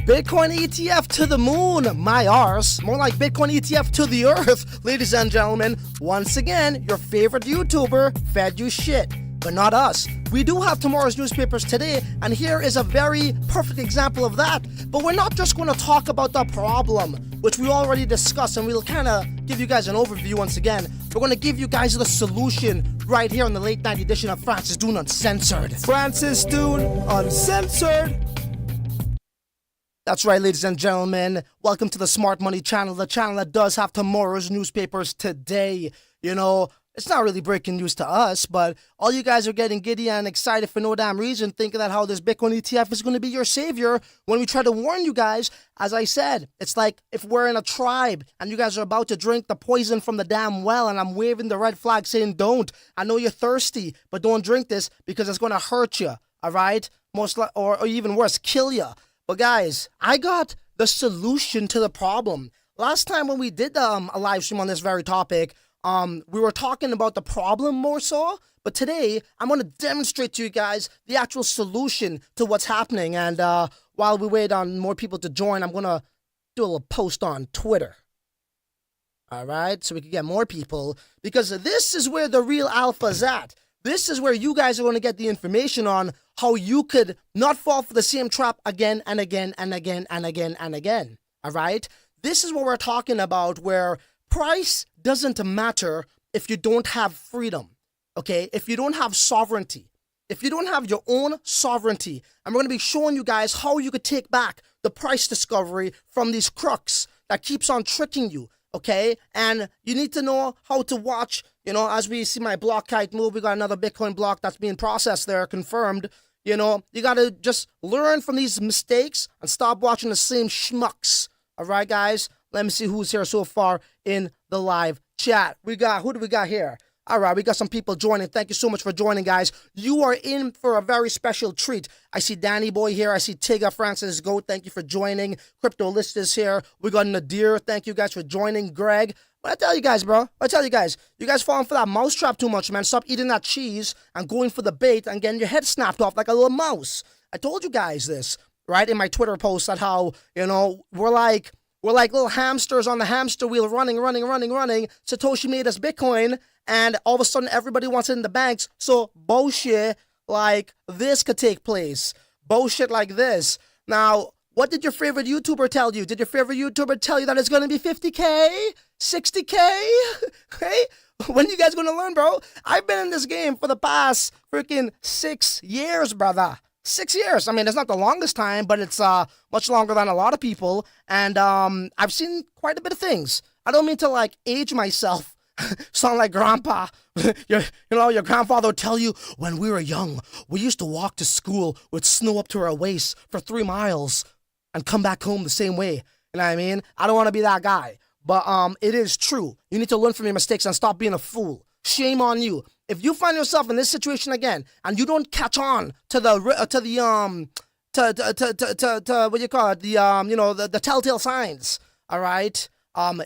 Bitcoin ETF to the moon, my arse. More like Bitcoin ETF to the earth, ladies and gentlemen. Once again, your favorite YouTuber fed you shit, but not us. We do have tomorrow's newspapers today, and here is a very perfect example of that. But we're not just going to talk about the problem, which we already discussed, and we'll kind of give you guys an overview once again. We're going to give you guys the solution right here on the late night edition of Francis Dhun Uncensored. Francis Dhun Uncensored. That's right, ladies and gentlemen. Welcome to the Smart Money channel, the channel that does have tomorrow's newspapers today. You know, it's not really breaking news to us, but all you guys are getting giddy and excited for no damn reason, thinking that how this Bitcoin ETF is going to be your savior when we try to warn you guys. As I said, it's like if we're in a tribe and you guys are about to drink the poison from the damn well and I'm waving the red flag saying don't. I know you're thirsty, but don't drink this because it's going to hurt you, all right? Or even worse, kill you. But guys, I got the solution to the problem. Last time when we did a live stream on this very topic, we were talking about the problem more so. But today, I'm going to demonstrate to you guys the actual solution to what's happening. And while we wait on more people to join, I'm going to do a little post on Twitter. All right, so we can get more people. Because this is where the real alpha is at. This is where you guys are going to get the information on how you could not fall for the same trap again and again and again and again and again. All right? This is what we're talking about, where price doesn't matter if you don't have freedom. Okay? If you don't have sovereignty. If you don't have your own sovereignty. And we're going to be showing you guys how you could take back the price discovery from these crooks that keeps on tricking you. Okay, and you need to know how to watch, you know, as we see my block kite move, we got another Bitcoin block that's being processed there, confirmed. You know, you got to just learn from these mistakes and stop watching the same schmucks. All right, guys, let me see who's here so far in the live chat. Who do we got here? All right, we got some people joining. Thank you so much for joining, guys. You are in for a very special treat. I see Danny Boy here. I see Tigger Francis Goat. Thank you for joining. Crypto List is here. We got Nadir. Thank you guys for joining. Greg. But I tell you guys, bro. You guys falling for that mousetrap too much, man. Stop eating that cheese and going for the bait and getting your head snapped off like a little mouse. I told you guys this, right, in my Twitter post that how, you know, we're like little hamsters on the hamster wheel running. Satoshi made us Bitcoin, and all of a sudden everybody wants it in the banks. So bullshit like this could take place. Bullshit like this. Now, what did your favorite YouTuber tell you? Did your favorite YouTuber tell you that it's going to be 50K? 60K? Hey? When are you guys going to learn, bro? I've been in this game for the past freaking 6 years, brother. 6 years. I mean, it's not the longest time, but it's much longer than a lot of people. And I've seen quite a bit of things. I don't mean to like age myself, sound like grandpa. Your grandfather would tell you, when we were young, we used to walk to school with snow up to our waist for 3 miles and come back home the same way. You know what I mean? I don't want to be that guy. But it is true. You need to learn from your mistakes and stop being a fool. Shame on you. If you find yourself in this situation again and you don't catch on to the what you call it, the telltale signs, all right,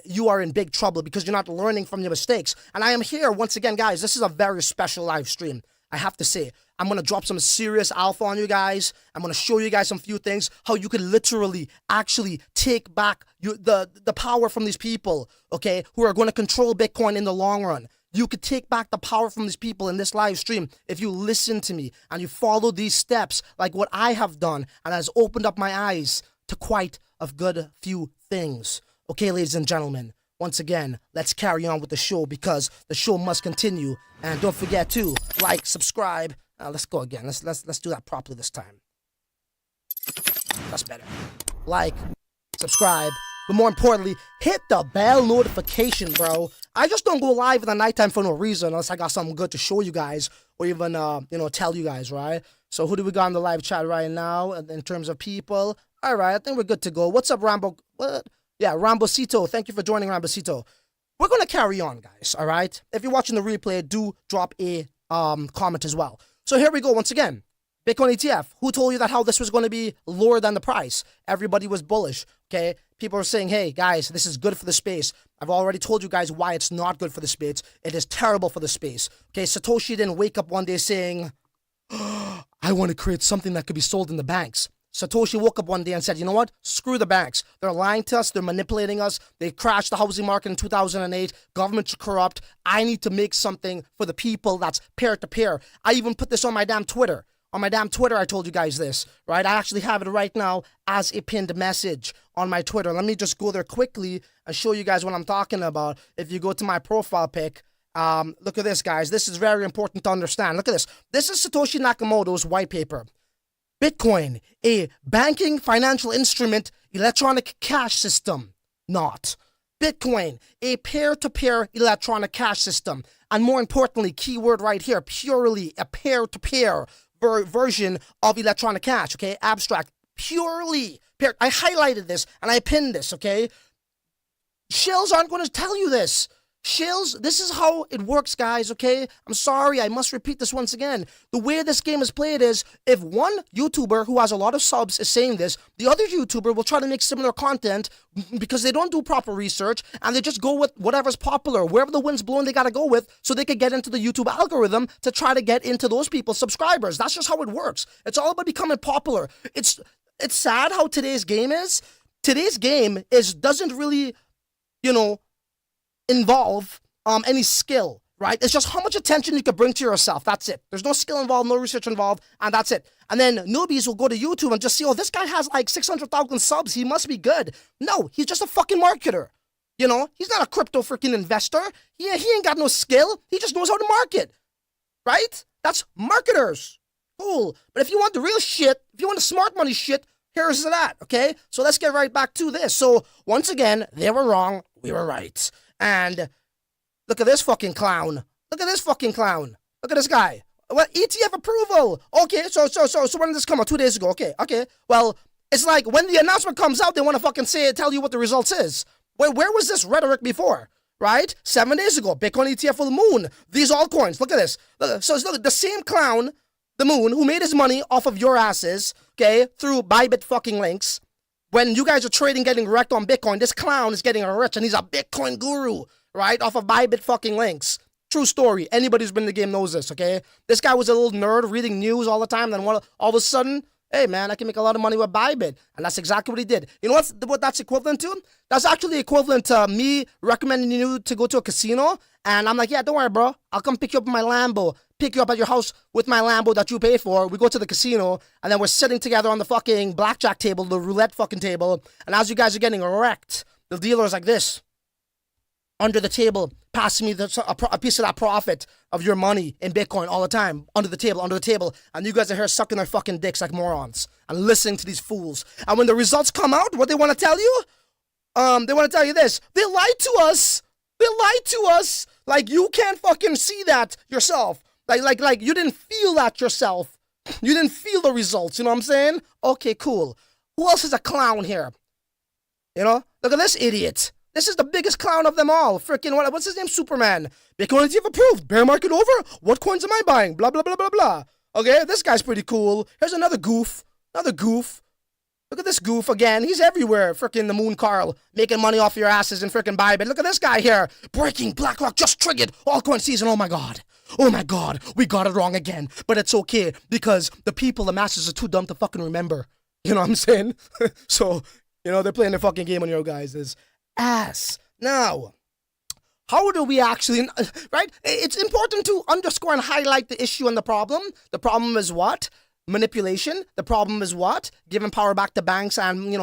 you are in big trouble because you're not learning from your mistakes. And I am here once again, guys. This is a very special live stream. I have to say, I'm going to drop some serious alpha on you guys. I'm going to show you guys some few things, how you could literally actually take back the power from these people, okay, who are going to control Bitcoin in the long run. You could take back the power from these people in this live stream if you listen to me and you follow these steps like what I have done, and has opened up my eyes to quite a good few things. Okay, ladies and gentlemen, once again, let's carry on with the show because the show must continue. And don't forget to like, subscribe. Let's go again. Let's do that properly this time. That's better. Like, subscribe. But more importantly, hit the bell notification, bro. I just don't go live in the nighttime for no reason unless I got something good to show you guys or even, tell you guys, right? So who do we got in the live chat right now in terms of people? All right, I think we're good to go. What's up, Rambo? What? Yeah, Rambocito. Thank you for joining, Rambocito. We're going to carry on, guys, all right? If you're watching the replay, do drop a comment as well. So here we go once again. Bitcoin ETF. Who told you that how this was going to be lower than the price? Everybody was bullish, okay? People are saying, hey, guys, this is good for the space. I've already told you guys why it's not good for the space. It is terrible for the space. Okay, Satoshi didn't wake up one day saying, I want to create something that could be sold in the banks. Satoshi woke up one day and said, you know what? Screw the banks. They're lying to us. They're manipulating us. They crashed the housing market in 2008. Governments are corrupt. I need to make something for the people that's peer-to-peer. I even put this on my damn Twitter. On my damn Twitter, I told you guys this, right? I actually have it right now as a pinned message on my Twitter. Let me just go there quickly and show you guys what I'm talking about. If you go to my profile pic, look at this, guys. This is very important to understand. Look at this. This is Satoshi Nakamoto's white paper. Bitcoin, a banking financial instrument, electronic cash system. Not. Bitcoin, a peer-to-peer electronic cash system. And more importantly, keyword right here, purely a peer-to-peer version of electronic cash, okay? Abstract. Purely. I highlighted this and I pinned this, okay? Shills aren't going to tell you this. Shills, this is how it works, guys, okay? I'm sorry, I must repeat this once again. The way this game is played is, if one YouTuber who has a lot of subs is saying this, the other YouTuber will try to make similar content because they don't do proper research, and they just go with whatever's popular. Wherever the wind's blowing, they gotta go with, so they could get into the YouTube algorithm to try to get into those people's subscribers. That's just how it works. It's all about becoming popular. It's sad how today's game is. Today's game doesn't really, involve any skill, right? It's just how much attention you can bring to yourself. That's it. There's no skill involved, no research involved, and that's it. And then newbies will go to YouTube and just see, oh, this guy has like 600,000 subs. He must be good. No, he's just a fucking marketer. He's not a crypto freaking investor. He ain't got no skill. He just knows how to market, right? That's marketers. Cool. But if you want the real shit, if you want the smart money shit, here's that, okay? So let's get right back to this. So once again, they were wrong. We were right. And look at this fucking clown. Look at this fucking clown. Look at this guy. Well, ETF approval. Okay, so when did this come out? 2 days ago. Okay. Well, it's like when the announcement comes out, they want to fucking tell you what the results is. Where was this rhetoric before? Right? 7 days ago, Bitcoin ETF for the moon. These altcoins. Look at this. So look, the same clown, the moon, who made his money off of your asses, okay, through Bybit fucking links. When you guys are trading, getting wrecked on Bitcoin, this clown is getting rich, and he's a Bitcoin guru, right? Off of Bybit fucking links. True story. Anybody who's been in the game knows this, okay? This guy was a little nerd reading news all the time, then all of a sudden, hey, man, I can make a lot of money with Bybit. And that's exactly what he did. You know what that's equivalent to? That's actually equivalent to me recommending you to go to a casino, and I'm like, yeah, don't worry, bro. I'll come pick you up in my Lambo. Pick you up at your house with my Lambo that you pay for. We go to the casino, and then we're sitting together on the fucking blackjack table, the roulette fucking table, and as you guys are getting wrecked, the dealer's like this, under the table, passing me a piece of that profit of your money in Bitcoin all the time, under the table, and you guys are here sucking their fucking dicks like morons, and listening to these fools. And when the results come out, what they want to tell you? They want to tell you this. They lied to us. Like, you can't fucking see that yourself. Like you didn't feel that yourself. You didn't feel the results, you know what I'm saying? Okay, cool. Who else is a clown here? Look at this idiot. This is the biggest clown of them all. Freaking, what's his name? Superman. Bitcoin ETF approved. Bear market over? What coins am I buying? Blah, blah, blah, blah, blah. Okay, this guy's pretty cool. Here's another goof. Look at this goof again. He's everywhere. Frickin' the Moon Carl. Making money off your asses in frickin' Bybit. Look at this guy here. Breaking. BlackRock just triggered. Altcoin season. Oh my God. We got it wrong again. But it's okay because the people, the masses are too dumb to fucking remember. You know what I'm saying? So, they're playing their fucking game on your guys' ass. Now, how do we actually, right? It's important to underscore and highlight the issue and the problem. The problem is what? Manipulation. The problem is what? Giving power back to banks and,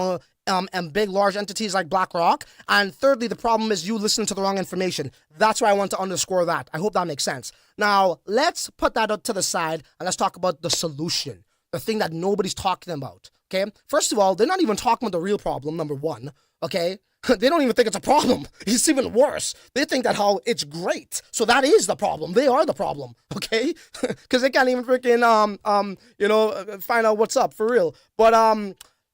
and big, large entities like BlackRock. And thirdly, the problem is you listening to the wrong information. That's why I want to underscore that. I hope that makes sense. Now, let's put that up to the side and let's talk about the solution. The thing that nobody's talking about, okay? First of all, they're not even talking about the real problem, number one, okay? They don't even think it's a problem. It's even worse. They think that how it's great. So that is the problem. They are the problem, okay? Because they can't even freaking, find out what's up for real. But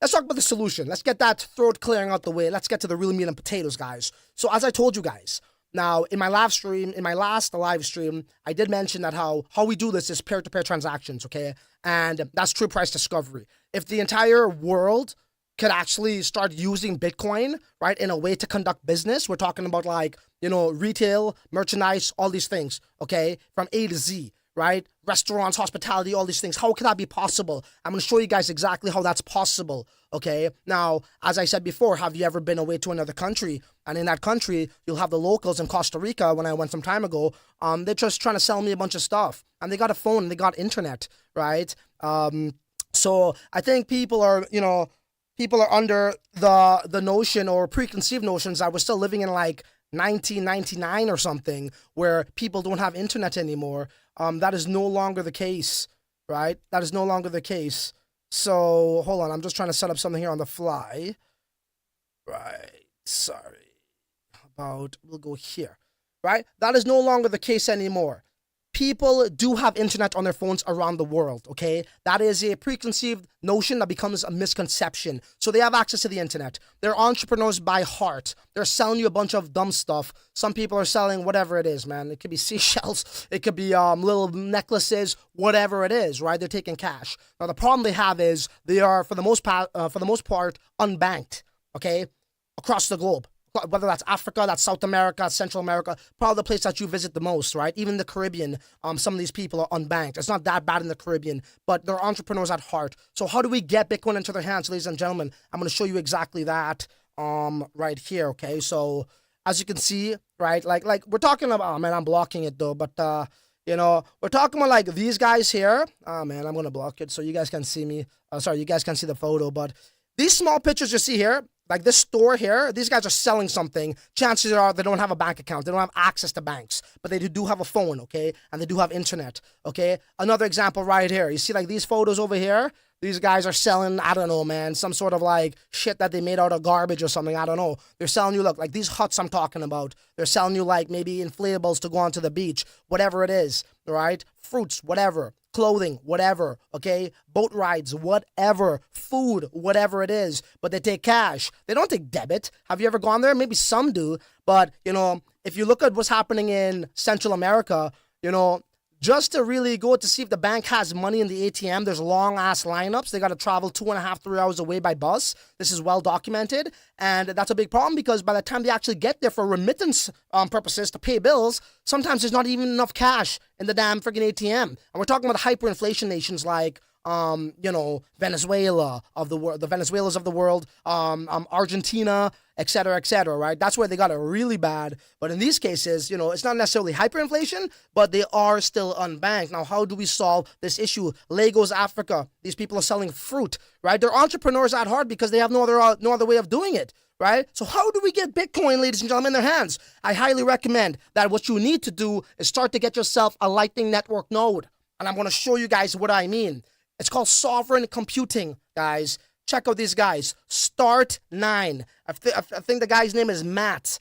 let's talk about the solution. Let's get that throat clearing out the way. Let's get to the real meat and potatoes, guys. So as I told you guys, now in my last live stream, I did mention that how we do this is peer-to-peer transactions, okay? And that's true price discovery. If the entire world could actually start using Bitcoin, right, in a way to conduct business. We're talking about like, retail, merchandise, all these things, okay, from A to Z, right? Restaurants, hospitality, all these things. How can that be possible? I'm going to show you guys exactly how that's possible, okay? Now, as I said before, have you ever been away to another country? And in that country, you'll have the locals in Costa Rica, when I went some time ago, they're just trying to sell me a bunch of stuff. And they got a phone, and they got internet, right? So I think people are under the notion or preconceived notions that we're still living in like 1999 or something, where people don't have internet anymore. That is no longer the case, right? That is no longer the case. So hold on, I'm just trying to set up something here on the fly. Right, sorry. We'll go here, right? That is no longer the case anymore. People do have internet on their phones around the world, okay? That is a preconceived notion that becomes a misconception. So they have access to the internet. They're entrepreneurs by heart. They're selling you a bunch of dumb stuff. Some people are selling whatever it is, man. It could be seashells. It could be little necklaces, whatever it is, right? They're taking cash. Now, the problem they have is they are, for the most part, unbanked, okay? Across the globe. Whether that's Africa, that's South America, Central America, probably the place that you visit the most, right? Even the Caribbean, some of these people are unbanked. It's not that bad in the Caribbean, but they're entrepreneurs at heart. So how do we get Bitcoin into their hands, ladies and gentlemen? I'm going to show you exactly that right here, okay? So as you can see, right, like we're talking about, oh man, I'm blocking it though, but we're talking about like these guys here. Oh man, I'm going to block it so you guys can see me. Sorry, you guys can see the photo, but these small pictures you see here, like this store here, these guys are selling something. Chances are they don't have a bank account. They don't have access to banks, but they do have a phone, okay? And they do have internet, okay? Another example right here. You see like these photos over here? These guys are selling, I don't know, man, some sort of like shit that they made out of garbage or something. I don't know. They're selling you, look, like these huts I'm talking about. They're selling you like maybe inflatables to go onto the beach, whatever it is, right? Fruits, whatever. Clothing, whatever, okay? Boat rides, whatever. Food, whatever it is. But they take cash. They don't take debit. Have you ever gone there? Maybe some do. But, if you look at what's happening in Central America, just to really go to see if the bank has money in the ATM, there's long-ass lineups. They got to travel 2.5, 3 hours away by bus. This is well documented. And that's a big problem because by the time they actually get there for remittance purposes to pay bills, sometimes there's not even enough cash in the damn freaking ATM. And we're talking about hyperinflation nations like Venezuela of the world, the Venezuelas of the world, Argentina, et cetera, right? That's where they got it really bad. But in these cases, it's not necessarily hyperinflation, but they are still unbanked. Now, how do we solve this issue? Lagos, Africa. These people are selling fruit, right? They're entrepreneurs at heart because they have no other way of doing it, right? So how do we get Bitcoin, ladies and gentlemen, in their hands? I highly recommend that what you need to do is start to get yourself a Lightning Network node. And I'm going to show you guys what I mean. It's called sovereign computing, guys. Check out these guys. Start9. I think the guy's name is Matt.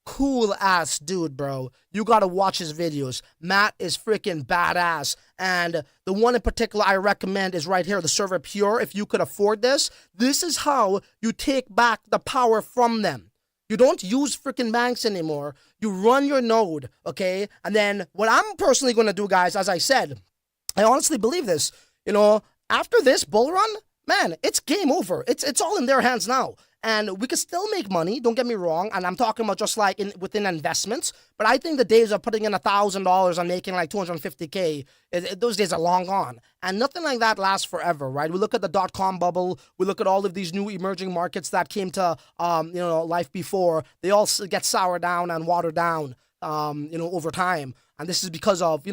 Cool ass dude, bro. You gotta watch his videos. Matt is freaking badass. And the one in particular I recommend is right here, the server Pure. If you could afford this, this is how you take back the power from them. You don't use freaking banks anymore. You run your node, okay? And then what I'm personally gonna do, guys, as I said, I honestly believe this. After this bull run, man, it's game over. It's all in their hands now. And we can still make money, don't get me wrong. And I'm talking about just like within investments. But I think the days of putting in $1,000 and making like $250K, those days are long gone. And nothing like that lasts forever, right? We look at the dot-com bubble. We look at all of these new emerging markets that came to, life before. They all get soured down and watered down, over time. And this is because of,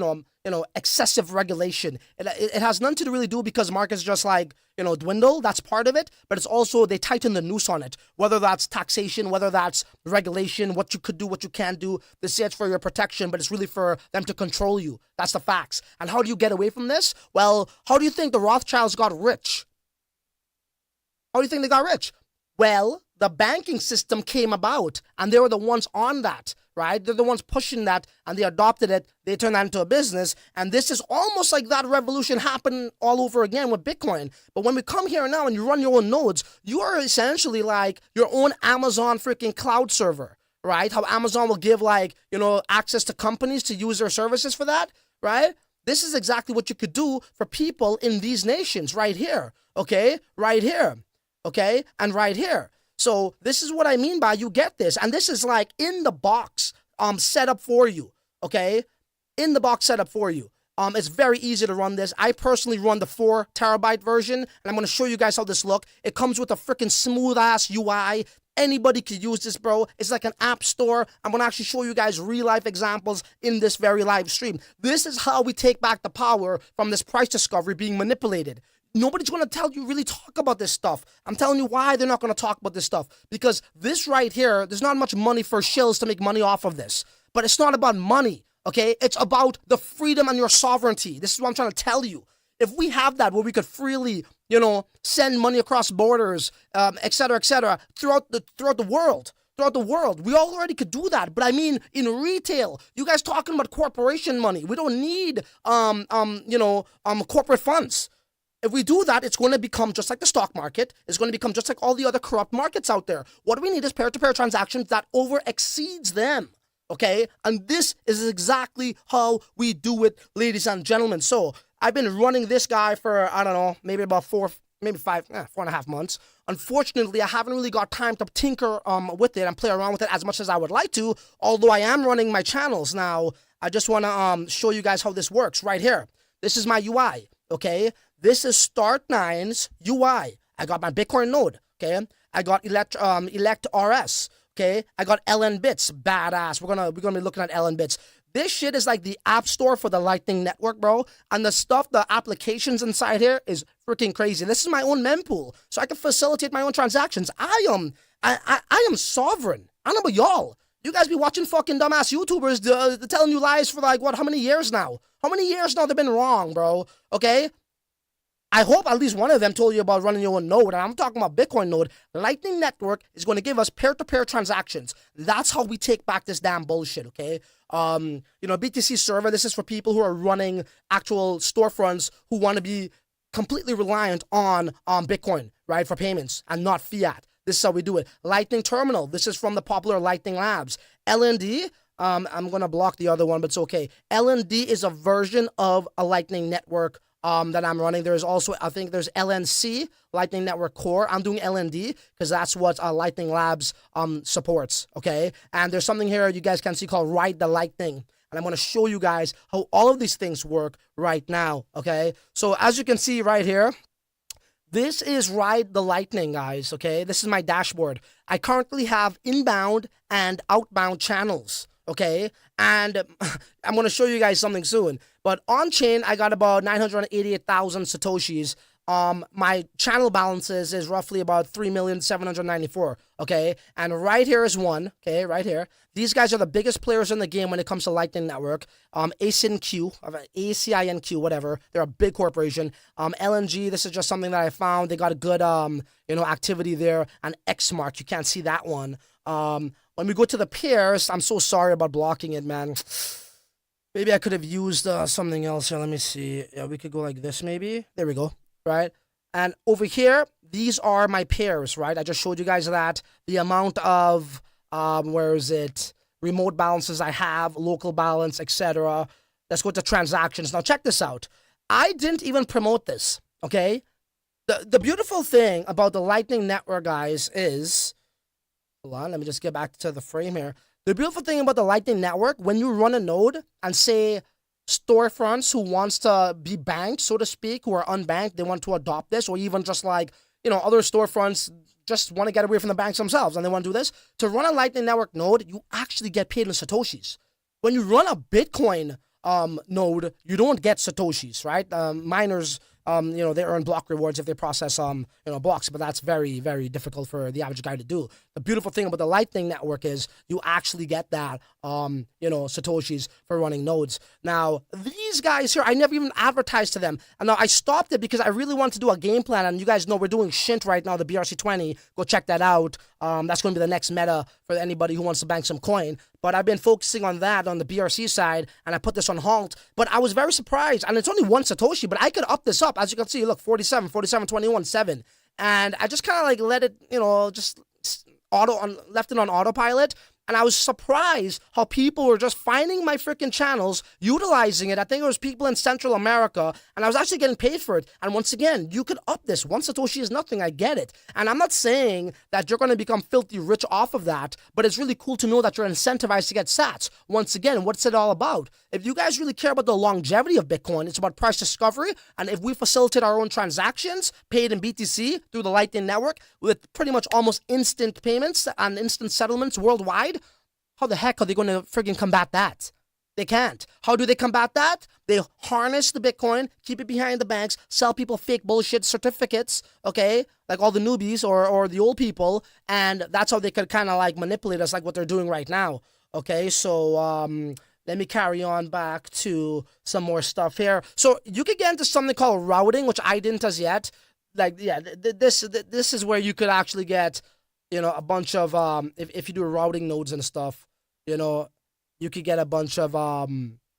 excessive regulation. It has nothing to really do because markets just like, dwindle. That's part of it. But it's also they tighten the noose on it. Whether that's taxation, whether that's regulation, what you could do, what you can't do. They say it's for your protection, but it's really for them to control you. That's the facts. And how do you get away from this? Well, how do you think the Rothschilds got rich? How do you think they got rich? Well, the banking system came about, and they were the ones on that, right? They're the ones pushing that, and they adopted it. They turned that into a business, and this is almost like that revolution happened all over again with Bitcoin. But when we come here now and you run your own nodes, you are essentially like your own Amazon freaking cloud server, right? How Amazon will give access to companies to use their services for that, right? This is exactly what you could do for people in these nations right here, okay? Right here, okay? And right here. So this is what I mean by you get this. And this is like in the box set up for you, okay? In the box set up for you. It's very easy to run this. I personally run the 4 terabyte version, and I'm going to show you guys how this looks. It comes with a freaking smooth ass UI. Anybody could use this, bro. It's like an app store. I'm going to actually show you guys real life examples in this very live stream. This is how we take back the power from this price discovery being manipulated. Nobody's going to tell you really talk about this stuff. I'm telling you why they're not going to talk about this stuff. Because this right here, there's not much money for shills to make money off of this. But it's not about money, okay? It's about the freedom and your sovereignty. This is what I'm trying to tell you. If we have that where we could freely, send money across borders, et cetera, throughout the world, we already could do that. But I mean, in retail, you guys talking about corporation money. We don't need, corporate funds. If we do that, it's going to become just like the stock market. It's going to become just like all the other corrupt markets out there. What we need is peer-to-peer transactions that over exceeds them. Okay? And this is exactly how we do it, ladies and gentlemen. So I've been running this guy for, I don't know, maybe about 4.5 months. Unfortunately, I haven't really got time to tinker with it and play around with it as much as I would like to, although I am running my channels. Now, I just want to show you guys how this works right here. This is my UI, okay? This is Start9's UI. I got my Bitcoin node, okay? I got Elect RS, okay? I got LNbits, badass. We're gonna be looking at LNbits. This shit is like the app store for the Lightning Network, bro. And the applications inside here is freaking crazy. This is my own mempool, so I can facilitate my own transactions. I am sovereign. I don't know about y'all. You guys be watching fucking dumbass YouTubers telling you lies for like, what, how many years now? How many years now they've been wrong, bro? Okay? I hope at least one of them told you about running your own node, and I'm talking about Bitcoin node. Lightning Network is going to give us peer-to-peer transactions. That's how we take back this damn bullshit, okay? BTC server, this is for people who are running actual storefronts who want to be completely reliant on Bitcoin, right, for payments and not fiat. This is how we do it. Lightning Terminal, this is from the popular Lightning Labs. LND, I'm going to block the other one, but it's okay. LND is a version of a Lightning Network that I'm running. There's also, I think there's LNC, Lightning Network Core. I'm doing LND because that's what Lightning Labs supports, okay? And there's something here you guys can see called Ride the Lightning. And I'm going to show you guys how all of these things work right now, okay? So as you can see right here, this is Ride the Lightning, guys, okay? This is my dashboard. I currently have inbound and outbound channels, okay? And I'm going to show you guys something soon. But on-chain, I got about 988,000 Satoshis. My channel balances is roughly about 3,794,000, okay? And right here is one, okay, right here. These guys are the biggest players in the game when it comes to Lightning Network. ACINQ, whatever. They're a big corporation. LNG, this is just something that I found. They got a good, activity there. And Xmark, you can't see that one. When we go to the pairs, I'm so sorry about blocking it, man. Maybe I could have used something else here. Let me see. Yeah, we could go like this maybe. There we go, right? And over here, these are my pairs, right? I just showed you guys that. The amount of, remote balances I have, local balance, etc. Let's go to transactions. Now check this out. I didn't even promote this, okay? The beautiful thing about the Lightning Network, guys, is... Hold on, let me just get back to the frame here. The beautiful thing about the Lightning Network, when you run a node and say storefronts who wants to be banked, so to speak, who are unbanked, they want to adopt this, or even just like, other storefronts just want to get away from the banks themselves and they want to do this. To run a Lightning Network node, you actually get paid in Satoshis. When you run a Bitcoin node, you don't get Satoshis, right? Miners... they earn block rewards if they process, blocks, but that's very, very difficult for the average guy to do. The beautiful thing about the Lightning Network is you actually get that, Satoshis for running nodes. Now, these guys here, I never even advertised to them. And now I stopped it because I really wanted to do a game plan, and you guys know we're doing SHNT right now, the BRC20. Go check that out. That's going to be the next meta for anybody who wants to bank some coin. But I've been focusing on that on the BRC side, and I put this on halt. But I was very surprised, and it's only one Satoshi, but I could up this up. As you can see, look, 47, 21, 7. And I just kind of like let it, left it on autopilot. And I was surprised how people were just finding my freaking channels, utilizing it. I think it was people in Central America, and I was actually getting paid for it. And once again, you could up this. One Satoshi is nothing. I get it. And I'm not saying that you're going to become filthy rich off of that, but it's really cool to know that you're incentivized to get sats. Once again, what's it all about? If you guys really care about the longevity of Bitcoin, it's about price discovery. And if we facilitate our own transactions paid in BTC through the Lightning Network with pretty much almost instant payments and instant settlements worldwide, how the heck are they going to friggin' combat that? They can't. How do they combat that? They harness the Bitcoin, keep it behind the banks, sell people fake bullshit certificates, okay? Like all the newbies or the old people, and that's how they could kind of like manipulate us, like what they're doing right now, okay? So, let me carry on back to some more stuff here. So you could get into something called routing, which I didn't as yet. Like, yeah, this is where you could actually get, you know, a bunch of, if you do routing nodes and stuff, you know, you could get a bunch of,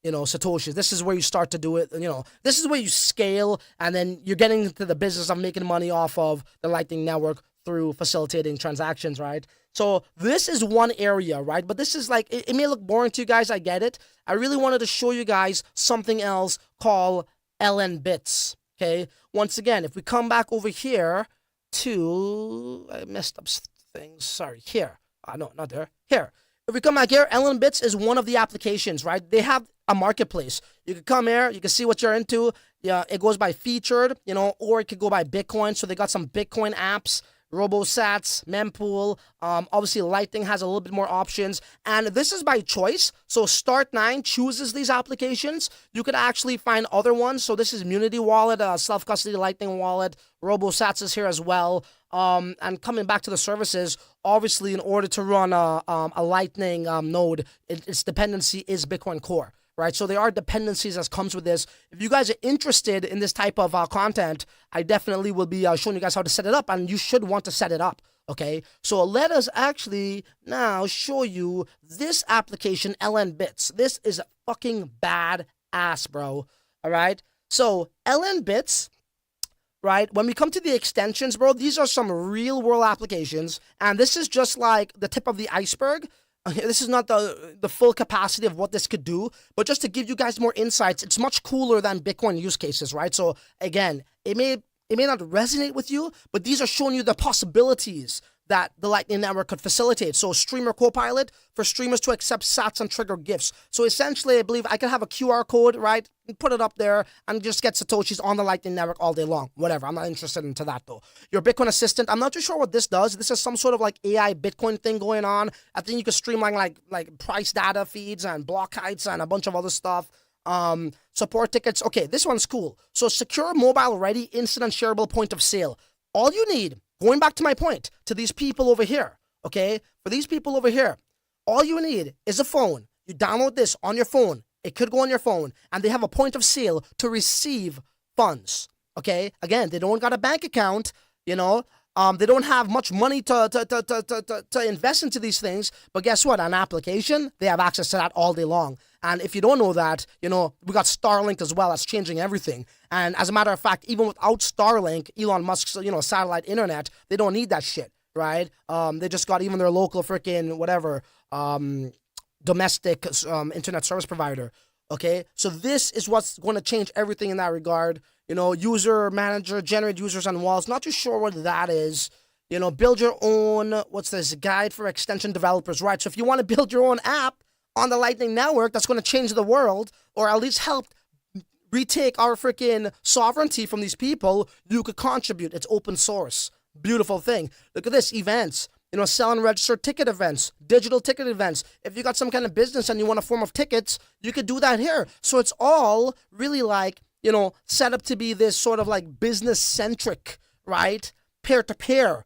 you know, Satoshis. This is where you start to do it, you know, this is where you scale, and then you're getting into the business of making money off of the Lightning Network through facilitating transactions, right? So this is one area, right? But this is like, it may look boring to you guys, I get it. I really wanted to show you guys something else called LNbits, okay? Once again, if we come back over here to, I messed up things, sorry, here. No, not there, here. If we come back here, LNbits is one of the applications, right? They have a marketplace. You can come here, you can see what you're into. Yeah, it goes by featured, you know, or it could go by Bitcoin. So they got some Bitcoin apps, RoboSats, Mempool. Obviously, Lightning has a little bit more options. And this is by choice. So Start9 chooses these applications. You could actually find other ones. So this is Munity Wallet, self-custody Lightning Wallet. RoboSats is here as well. And coming back to the services, obviously, in order to run a Lightning node, its dependency is Bitcoin Core, right? So there are dependencies that comes with this. If you guys are interested in this type of content, I definitely will be showing you guys how to set it up, and you should want to set it up, okay? So let us actually now show you this application, LNbits. This is fucking badass, bro, all right? So LNbits, right? When we come to the extensions, bro, these are some real world applications, and this is just like the tip of the iceberg. This is not the full capacity of what this could do, but just to give you guys more insights, it's much cooler than Bitcoin use cases, right? So again, it may not resonate with you, but these are showing you the possibilities that the Lightning Network could facilitate. So Streamer Copilot for streamers to accept sats and trigger gifts. So essentially, I believe I could have a QR code, right? And put it up there and just get Satoshis on the Lightning Network all day long. Whatever. I'm not interested into that though. Your Bitcoin Assistant, I'm not too sure what this does. This is some sort of like AI Bitcoin thing going on. I think you could streamline like price data feeds and block heights and a bunch of other stuff. Support tickets. Okay, this one's cool. So secure mobile ready instant and shareable point of sale. All you need, going back to my point, to these people over here, okay? For these people over here, all you need is a phone. You download this on your phone. It could go on your phone. And they have a point of sale to receive funds, okay? Again, they don't got a bank account, you know? They don't have much money to invest into these things. But guess what? An application, they have access to that all day long. And if you don't know that, you know, we got Starlink as well. That's changing everything. And as a matter of fact, even without Starlink, Elon Musk's, you know, satellite internet, they don't need that shit, right? They just got even their local freaking whatever domestic internet service provider. Okay, so this is what's going to change everything in that regard. You know, user manager, generate users on walls. Not too sure what that is. You know, build your own, what's this, guide for extension developers, right? So if you want to build your own app on the Lightning Network that's going to change the world, or at least help retake our freaking sovereignty from these people, you could contribute. It's open source. Beautiful thing. Look at this, events. You know, sell and register ticket events, digital ticket events. If you got some kind of business and you want a form of tickets, you could do that here. So it's all really like, you know, set up to be this sort of like business-centric, right? Peer-to-peer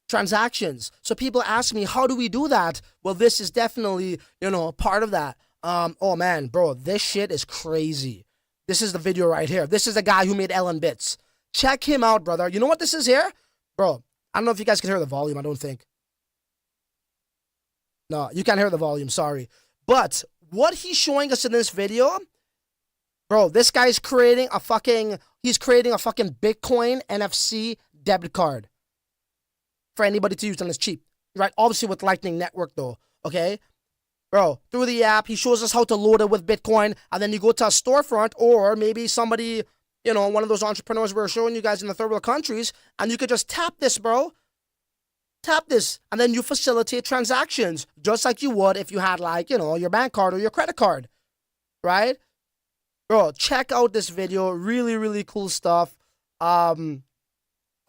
transactions. So people ask me, how do we do that? Well, this is definitely, you know, part of that. Oh man, bro, this shit is crazy. This is the video right here. This is the guy who made LNbits. Check him out, brother. You know what this is here? Bro, I don't know if you guys can hear the volume. I don't think. No, you can't hear the volume. Sorry. But what he's showing us in this video, bro, this guy's creating a fucking, Bitcoin NFC debit card for anybody to use, and it's cheap, right? Obviously with Lightning Network though. okay? Bro, through the app, he shows us how to load it with Bitcoin, and then you go to a storefront, or maybe somebody, you know, one of those entrepreneurs we're showing you guys in the third world countries, and you could just tap this, bro. Tap this, and then you facilitate transactions, just like you would if you had, like, you know, your bank card or your credit card, right? Bro, check out this video. Really, really cool stuff. I'll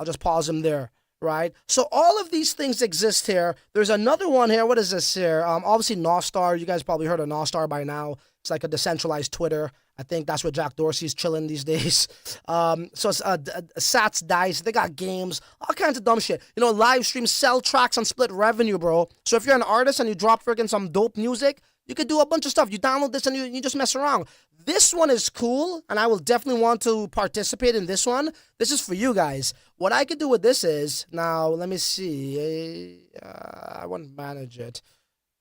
just pause him there. Right, so all of these things exist here. There's another one here. What is this here? Obviously Nostar. You guys probably heard of Nostar by now. It's like a decentralized Twitter. I think that's where Jack Dorsey's chilling these days. So it's Sats Dice. They got games, all kinds of dumb shit. You know, live streams, sell tracks, and split revenue, bro. So if you're an artist and you drop freaking some dope music, you could do a bunch of stuff. You download this and you just mess around. This one is cool, and I will definitely want to participate in this one. This is for you guys. What I could do with this is, now, let me see. I want to manage it.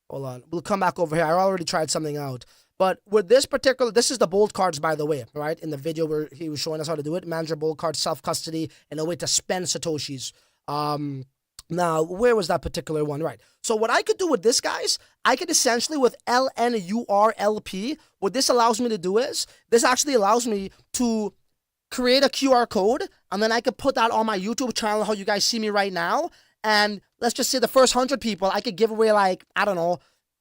Hold on. We'll come back over here. I already tried something out. But with this particular, this is the Boltz cards, by the way, right? In the video where he was showing us how to do it. Manage your Boltz cards, self-custody, and a way to spend Satoshis. Now, where was that particular one? Right. So what I could do with this, guys, I could essentially, with LNURLP, what this allows me to do is, this actually allows me to create a QR code, and then I could put that on my YouTube channel, how you guys see me right now. And let's just say the first 100 people, I could give away, like, I don't know,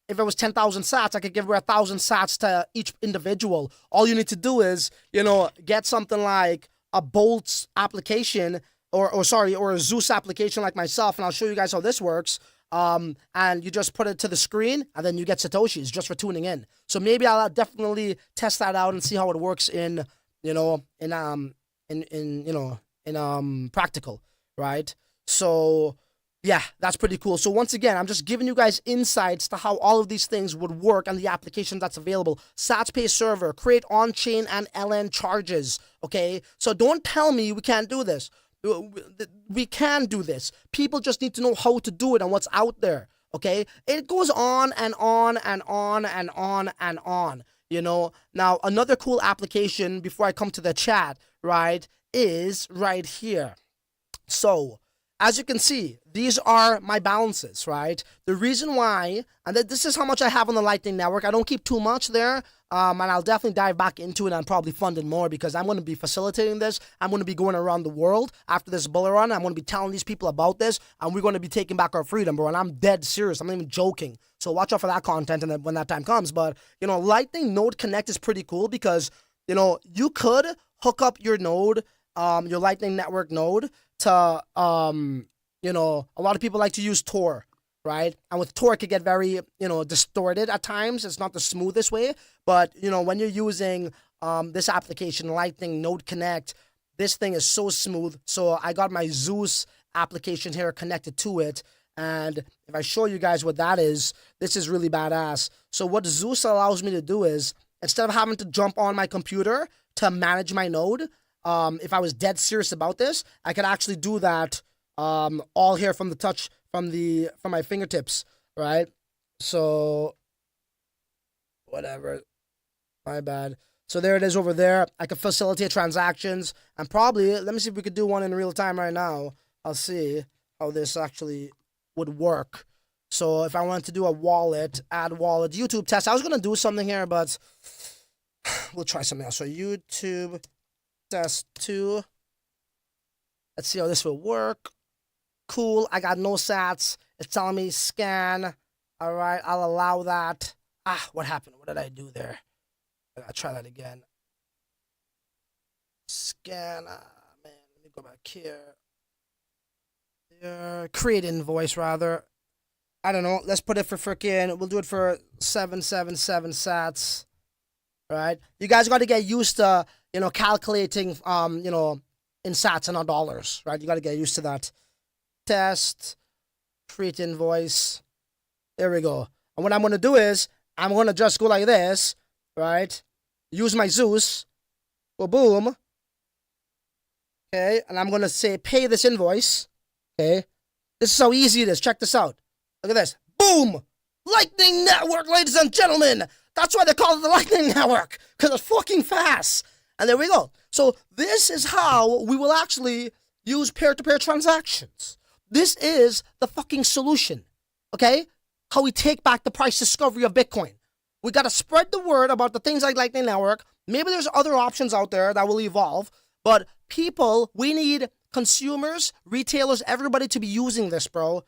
if it was 10,000 sats, I could give away 1,000 sats to each individual. All you need to do is, you know, get something like a Boltz application, or a Zeus application like myself, and I'll show you guys how this works. And you just put it to the screen, and then you get Satoshis just for tuning in. So maybe I'll definitely test that out and see how it works in, you know, in practical, right? So yeah, that's pretty cool. So once again, I'm just giving you guys insights to how all of these things would work and the application that's available. SatsPay server, create on-chain and LN charges, okay? So don't tell me we can't do this. We can do this. People just need to know how to do it and what's out there, okay? It goes on and on and on and on and on, you know? Now, another cool application before I come to the chat, right, is right here. So, as you can see, these are my balances, right? The reason why, and this is how much I have on the Lightning Network. I don't keep too much there, and I'll definitely dive back into it and probably fund it more because I'm going to be facilitating this. I'm going to be going around the world after this bull run. I'm going to be telling these people about this, and we're going to be taking back our freedom, bro. And I'm dead serious. I'm not even joking. So watch out for that content and when that time comes. But, you know, Lightning Node Connect is pretty cool because, you know, you could hook up your node, your Lightning Network node to, you know, a lot of people like to use Tor, right? And with Tor, it can get very, you know, distorted at times. It's not the smoothest way. But, you know, when you're using this application, Lightning Node Connect, this thing is so smooth. So I got my Zeus application here connected to it. And if I show you guys what that is, this is really badass. So what Zeus allows me to do is, instead of having to jump on my computer to manage my node, if I was dead serious about this, I could actually do that all here from the touch, from my fingertips, right? So, whatever, my bad. So there it is over there. I could facilitate transactions, and probably, let me see if we could do one in real time right now. I'll see how this actually would work. So if I wanted to do a wallet, add wallet, YouTube test, I was going to do something here, but we'll try something else. So YouTube test 2. Let's see how this will work. Cool. I got no sats. It's telling me scan. All right. I'll allow that. What happened? What did I do there? I gotta try that again. Scan. Man, let me go back here. There. Create invoice, rather. I don't know. Let's put it for freaking. We'll do it for 777 sats. Right. You guys got to get used to, you know, calculating, you know, in sats and not dollars. Right. You got to get used to that. Test. Create invoice. There we go. And what I'm going to do is, I'm going to just go like this. Right. Use my Zeus. Go boom. Okay. And I'm going to say, pay this invoice. Okay. This is how easy it is. Check this out. Look at this. Boom. Lightning Network, ladies and gentlemen. That's why they call it the Lightning Network. Because it's fucking fast. And there we go. So this is how we will actually use peer-to-peer transactions. This is the fucking solution. Okay? how we take back the price discovery of Bitcoin. We got to spread the word about the things like Lightning Network. Maybe there's other options out there that will evolve, but people, we need consumers, retailers, everybody to be using this, bro.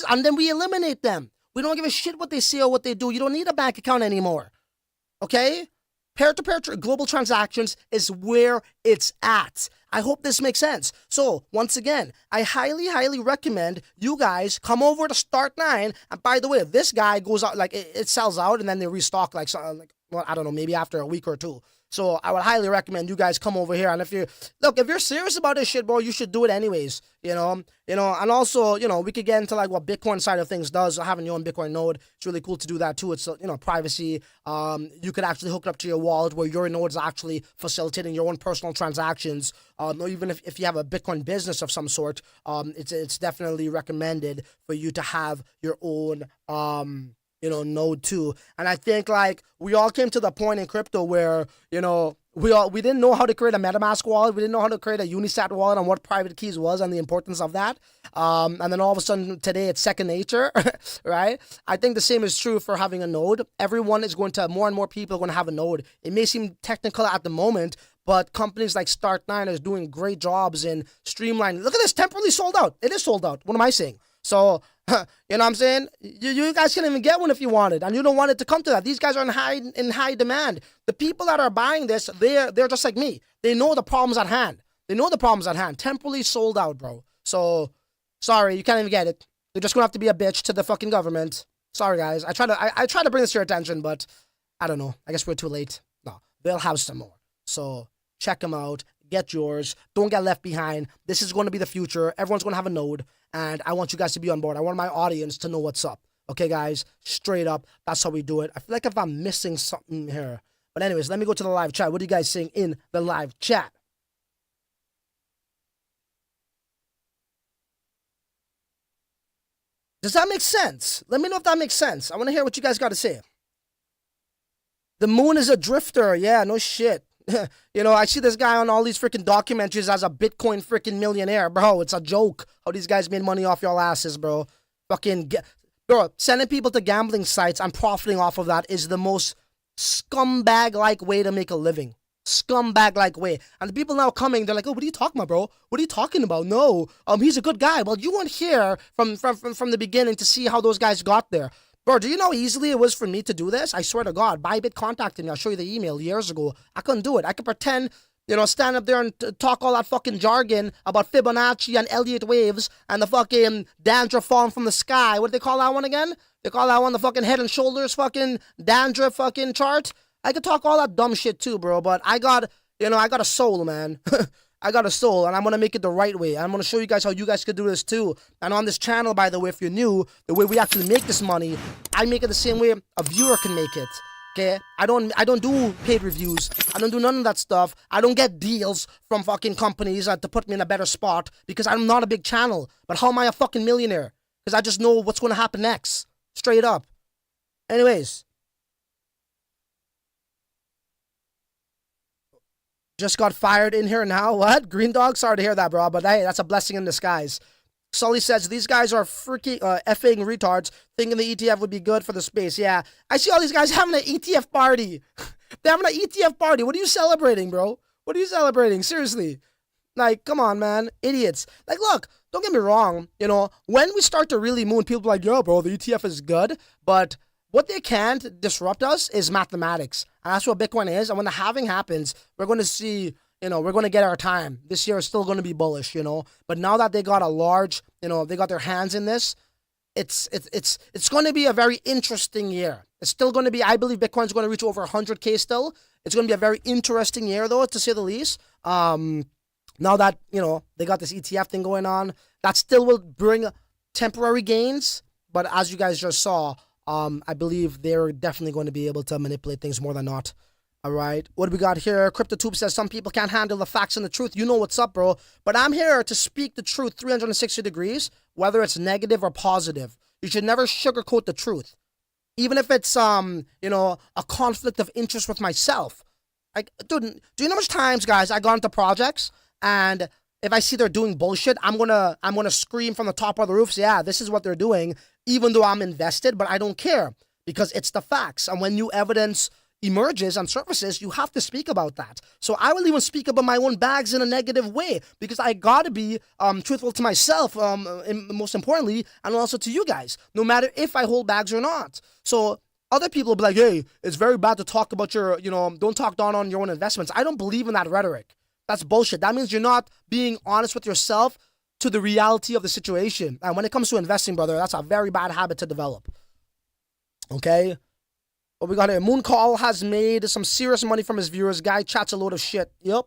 And then we eliminate them. We don't give a shit what they say or what they do. You don't need a bank account anymore. Okay? Peer-to-peer global transactions is where it's at. I hope this makes sense. So, once again, I highly, highly recommend you guys come over to Start9. And by the way, this guy goes out, like, it sells out and then they restock, like, well, I don't know, maybe after a week or two. So I would highly recommend you guys come over here. And if you're serious about this shit, bro, you should do it anyways, you know, and also, we could get into like what Bitcoin side of things does. Having your own Bitcoin node, it's really cool to do that too. It's, privacy. You could actually hook it up to your wallet where your node is actually facilitating your own personal transactions. Or even if you have a Bitcoin business of some sort, it's definitely recommended for you to have your own, node too. And I think like we all came to the point in crypto where, we didn't know how to create a MetaMask wallet. We didn't know how to create a Unisat wallet and what private keys was and the importance of that. And then all of a sudden today it's second nature, right? I think the same is true for having a node. More and more people are going to have a node. It may seem technical at the moment, but companies like Start9 is doing great jobs in streamlining. Look at this, temporarily sold out. It is sold out. What am I saying? So, you know what I'm saying? You guys can't even get one if you wanted, and you don't want it to come to that. These guys are in high demand. The people that are buying this, they're just like me. They know the problems at hand. Temporarily sold out, bro. So, sorry, you can't even get it. You're just gonna have to be a bitch to the fucking government. Sorry, guys. I try to bring this to your attention, but I don't know. I guess we're too late. No, they'll have some more. So, check them out. Get yours. Don't get left behind. This is going to be the future. Everyone's going to have a node. And I want you guys to be on board. I want my audience to know what's up. Okay, guys? Straight up. That's how we do it. I feel like if I'm missing something here. But anyways, let me go to the live chat. What are you guys saying in the live chat? Does that make sense? Let me know if that makes sense. I want to hear what you guys got to say. The moon is a drifter. Yeah, no shit. I see this guy on all these freaking documentaries as a Bitcoin freaking millionaire. Bro, it's a joke how these guys made money off y'all asses, bro. Bro, sending people to gambling sites and profiting off of that is the most scumbag-like way to make a living. Scumbag-like way. And the people now coming, they're like, oh, what are you talking about, bro? What are you talking about? No, he's a good guy. Well, you weren't here from the beginning to see how those guys got there. Bro, do you know how easily it was for me to do this? I swear to God, Bybit contacted me. I'll show you the email years ago. I couldn't do it. I could pretend, stand up there and talk all that fucking jargon about Fibonacci and Elliott waves and the fucking dandruff falling from the sky. What do they call that one again? They call that one the fucking head and shoulders fucking dandruff fucking chart. I could talk all that dumb shit too, bro, but I got a soul, man. I got a soul, and I'm going to make it the right way. I'm going to show you guys how you guys could do this too. And on this channel, by the way, if you're new, the way we actually make this money, I make it the same way a viewer can make it. Okay? I don't do paid reviews. I don't do none of that stuff. I don't get deals from fucking companies to put me in a better spot because I'm not a big channel. But how am I a fucking millionaire? Because I just know what's going to happen next. Straight up. Anyways. Just got fired in here now. What? Green dog? Sorry to hear that, bro. But hey, that's a blessing in disguise. Sully says, these guys are freaking effing retards thinking the ETF would be good for the space. Yeah. I see all these guys having an ETF party. They're having an ETF party. What are you celebrating, bro? What are you celebrating? Seriously. Like, come on, man. Idiots. Like, look, don't get me wrong. When we start to really move, people are like, yo, bro, the ETF is good. But what they can't disrupt us is mathematics. And that's what Bitcoin is. And when the halving happens, we're going to see, we're going to get our time. This year is still going to be bullish, But now that they got a large, they got their hands in this, it's going to be a very interesting year. It's still going to be, I believe Bitcoin's going to reach over 100K still. It's going to be a very interesting year, though, to say the least. Now that, they got this ETF thing going on, that still will bring temporary gains. But as you guys just saw, I believe they're definitely going to be able to manipulate things more than not. All right. What do we got here? CryptoTube says some people can't handle the facts and the truth. You know what's up, bro. But I'm here to speak the truth 360 degrees, whether it's negative or positive. You should never sugarcoat the truth. Even if it's, a conflict of interest with myself. Like, dude, do you know how much times, guys, I got into projects and if I see they're doing bullshit, I'm gonna scream from the top of the roofs, yeah, this is what they're doing, even though I'm invested, but I don't care because it's the facts. And when new evidence emerges and surfaces, you have to speak about that. So I will even speak about my own bags in a negative way because I gotta be truthful to myself, most importantly, and also to you guys, no matter if I hold bags or not. So other people will be like, hey, it's very bad to talk about your, don't talk down on your own investments. I don't believe in that rhetoric. That's bullshit. That means you're not being honest with yourself to the reality of the situation. And when it comes to investing, brother, that's a very bad habit to develop. Okay? What we got here? Mooncall has made some serious money from his viewers. Guy chats a load of shit. Yep.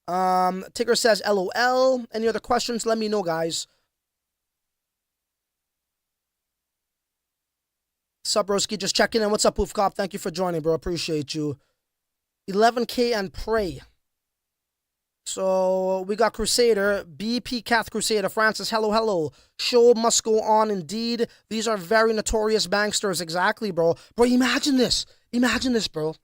Tigger says LOL. Any other questions? Let me know, guys. Sup, broski? Just checking in. What's up, Poof Cop? Thank you for joining, bro. Appreciate you. 11K and pray. So we got Crusader, BP Cath Crusader, Francis, hello. Show must go on indeed. These are very notorious banksters. Exactly, bro. Bro, imagine this, bro.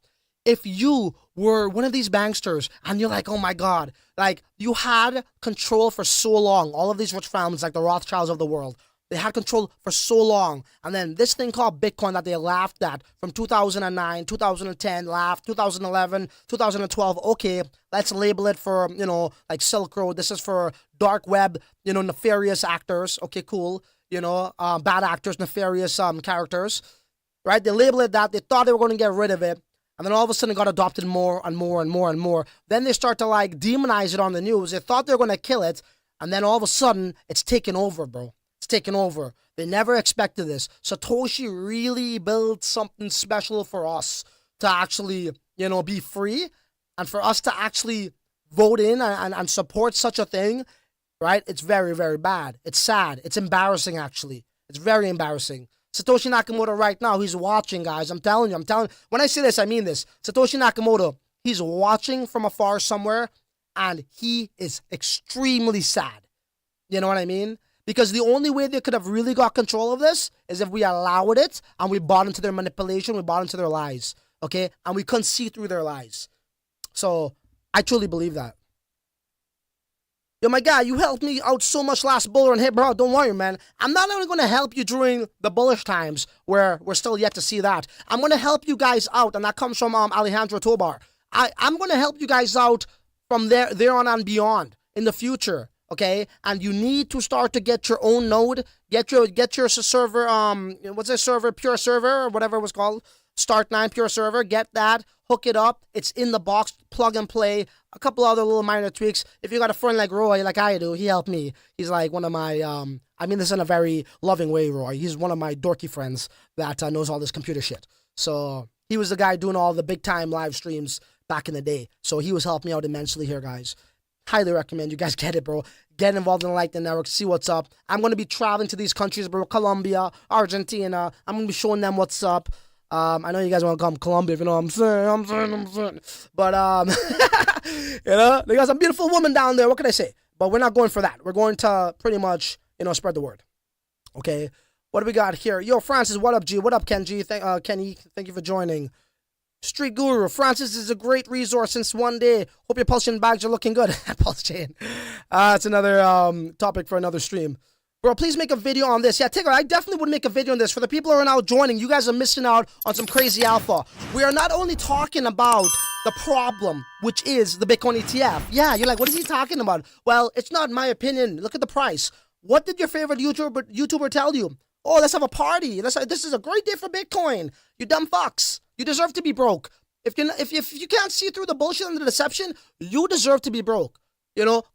If you were one of these banksters and you're like, oh my God, like you had control for so long, all of these rich families like the Rothschilds of the world, they had control for so long. And then this thing called Bitcoin that they laughed at from 2009, 2010, laughed, 2011, 2012. Okay, let's label it for, like Silk Road. This is for dark web, nefarious actors. Okay, cool. Bad actors, nefarious characters, right? They label it that. They thought they were going to get rid of it. And then all of a sudden it got adopted more and more and more and more. Then they start to like demonize it on the news. They thought they were going to kill it. And then all of a sudden it's taken over, bro. It's taken over. They never expected this. Satoshi really built something special for us to actually, be free and for us to actually vote in and support such a thing, right? It's very, very bad. It's sad. It's embarrassing, actually. It's very embarrassing. Satoshi Nakamoto right now, he's watching, guys. I'm telling you. When I say this, I mean this. Satoshi Nakamoto, he's watching from afar somewhere and he is extremely sad. You know what I mean? Because the only way they could have really got control of this is if we allowed it and we bought into their manipulation, we bought into their lies, okay? And we couldn't see through their lies. So I truly believe that. Yo, my guy, you helped me out so much last bull run. Hey, bro, don't worry, man. I'm not only going to help you during the bullish times where we're still yet to see that. I'm going to help you guys out, and that comes from Alejandro Tobar. I'm going to help you guys out from there on and beyond in the future. Okay, and you need to start to get your own node, get your server, what's this server, Pure Server, or whatever it was called, Start9 Pure Server, get that, hook it up, it's in the box, plug and play, a couple other little minor tweaks. If you got a friend like Roy, like I do, he helped me. He's like one of my, I mean this in a very loving way, Roy. He's one of my dorky friends that knows all this computer shit. So he was the guy doing all the big time live streams back in the day. So he was helping me out immensely here, guys. Highly recommend you guys get it, bro. Get involved in the Lightning Network. See what's up. I'm going to be traveling to these countries, bro. Colombia, Argentina. I'm going to be showing them what's up. I know you guys want to come Colombia, if you know what I'm saying. But, they got some beautiful women down there. What can I say? But we're not going for that. We're going to pretty much, spread the word. Okay. What do we got here? Yo, Francis, what up, G? What up, Kenji? Kenny, thank you for joining. Street Guru, Francis is a great resource since one day. Hope your Pulse Chain bags are looking good. Pulse Chain. It's another topic for another stream. Bro, please make a video on this. Yeah, Tigger, I definitely would make a video on this. For the people who are now joining, you guys are missing out on some crazy alpha. We are not only talking about the problem, which is the Bitcoin ETF. Yeah, you're like, what is he talking about? Well, it's not my opinion. Look at the price. What did your favorite YouTuber tell you? Oh, let's have a party. This is a great day for Bitcoin. You dumb fucks. You deserve to be broke. If you can't see through the bullshit and the deception, you deserve to be broke.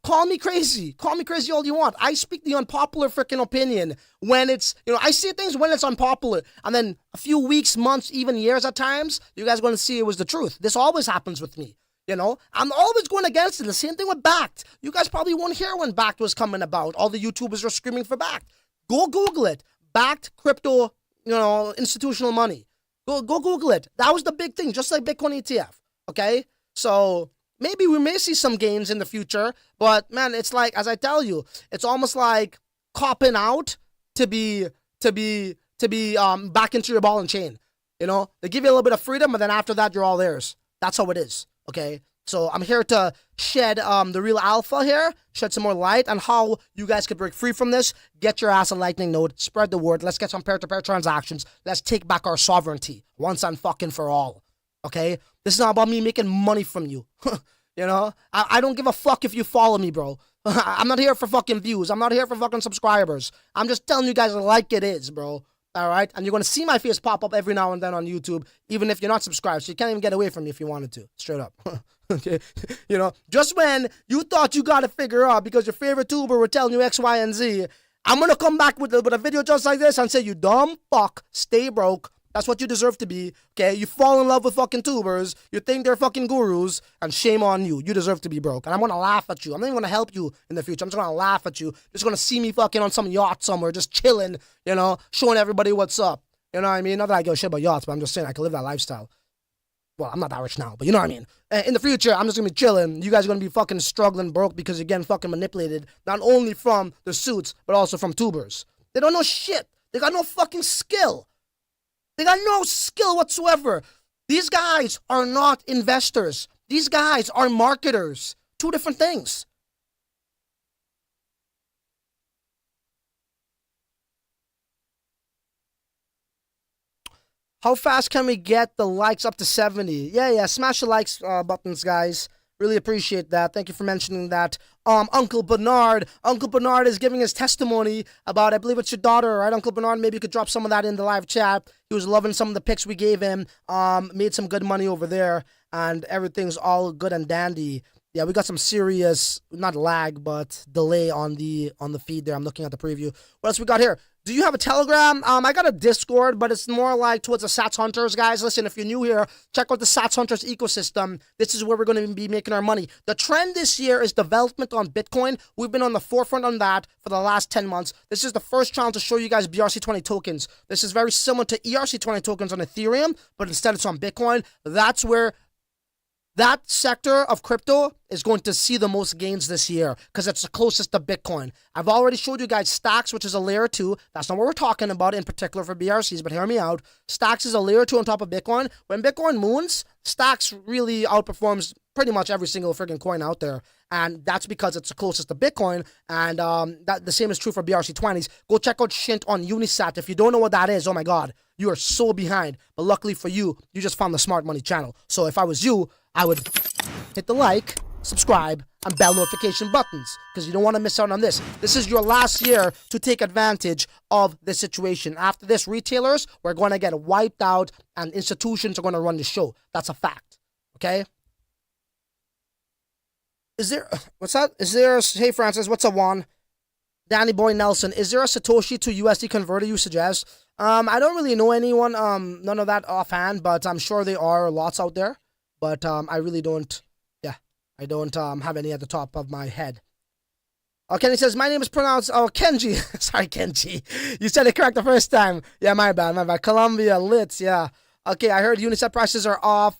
Call me crazy. Call me crazy all you want. I speak the unpopular freaking opinion when it's, I see things when it's unpopular. And then a few weeks, months, even years at times, you guys are going to see it was the truth. This always happens with me. I'm always going against it. The same thing with Backed. You guys probably won't hear when Backed was coming about. All the YouTubers are screaming for Backed. Go Google it. Backed crypto, institutional money. Go Google it. That was the big thing, just like Bitcoin ETF. Okay? So maybe we may see some gains in the future, but man, it's like, as I tell you, it's almost like copping out to be back into your ball and chain. They give you a little bit of freedom, but then after that, you're all theirs. That's how it is. Okay? So I'm here to shed the real alpha here, shed some more light on how you guys could break free from this. Get your ass a lightning node, spread the word. Let's get some peer-to-peer transactions. Let's take back our sovereignty once and fucking for all. Okay? This is not about me making money from you. You know? I don't give a fuck if you follow me, bro. I'm not here for fucking views. I'm not here for fucking subscribers. I'm just telling you guys like it is, bro. All right? And you're going to see my face pop up every now and then on YouTube, even if you're not subscribed. So you can't even get away from me if you wanted to. Straight up. Okay? You know, just when you thought you got to figure out because your favorite tuber were telling you X, Y, and Z, I'm going to come back with a video just like this and say, you dumb fuck, stay broke. That's what you deserve to be, okay? You fall in love with fucking tubers, you think they're fucking gurus, and shame on you. You deserve to be broke. And I'm gonna laugh at you. I'm not even gonna help you in the future. I'm just gonna laugh at you. You're just gonna see me fucking on some yacht somewhere, just chilling, you know, showing everybody what's up. You know what I mean? Not that I give a shit about yachts, but I'm just saying I can live that lifestyle. Well, I'm not that rich now, but you know what I mean. In the future, I'm just gonna be chilling. You guys are gonna be fucking struggling broke because you're getting fucking manipulated, not only from the suits, but also from tubers. They don't know shit. They got no fucking skill. They got no skill whatsoever. These guys are not investors. These guys are marketers. Two different things. How fast can we get the likes up to 70? Yeah, smash the likes buttons, guys. Really appreciate that. Thank you for mentioning that. Uncle Bernard is giving his testimony about, I believe it's your daughter, right, Uncle Bernard? Maybe you could drop some of that in the live chat. He was loving some of the picks we gave him. Made some good money over there, and everything's all good and dandy. Yeah, we got some serious, not lag, but delay on the feed there. I'm looking at the preview. What else we got here? Do you have a Telegram? I got a Discord, but it's more like towards the SatsHunters, guys. Listen, if you're new here, check out the SatsHunters ecosystem. This is where we're going to be making our money. The trend this year is development on Bitcoin. We've been on the forefront on that for the last 10 months. This is the first channel to show you guys BRC20 tokens. This is very similar to ERC20 tokens on Ethereum, but instead it's on Bitcoin. That's where that sector of crypto is going to see the most gains this year because it's the closest to Bitcoin. I've already showed you guys Stacks, which is a layer 2. That's not what we're talking about in particular for BRCs, but hear me out. Stacks is a layer 2 on top of Bitcoin. When Bitcoin moons, Stacks really outperforms pretty much every single friggin' coin out there. And that's because it's the closest to Bitcoin. And that the same is true for BRC20s. Go check out SHNT on Unisat. If you don't know what that is, oh my God, you are so behind. But luckily for you, you just found the Smart Money channel. So if I was you, I would hit the like, subscribe, and bell notification buttons because you don't want to miss out on this. This is your last year to take advantage of the situation. After this, retailers, we're going to get wiped out and institutions are going to run the show. That's a fact. Okay? Hey Francis, what's up, Juan? Danny Boy Nelson, is there a Satoshi to USD converter you suggest? I don't really know anyone, none of that offhand, but I'm sure there are lots out there. But I really don't, I don't have any at the top of my head. Kenny says, my name is pronounced, Kenji. Sorry, Kenji. You said it correct the first time. Yeah, my bad. Columbia, Litz, yeah. Okay, I heard Unisat prices are off.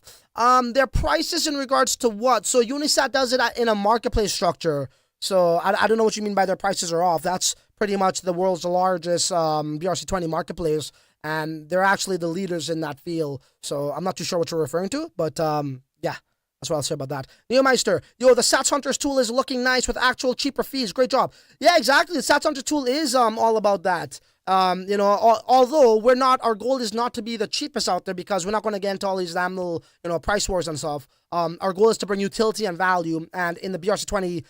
Their prices in regards to what? So Unisat does it in a marketplace structure. So I don't know what you mean by their prices are off. That's pretty much the world's largest BRC20 marketplace. And they're actually the leaders in that field. So I'm not too sure what you're referring to. But yeah, that's what I'll say about that. Neomeister, the SatsHunters tool is looking nice with actual cheaper fees. Great job. Yeah, exactly. The SatsHunters tool is all about that. Although our goal is not to be the cheapest out there because we're not going to get into all these damn little, price wars and stuff. Our goal is to bring utility and value. And in the BRC20,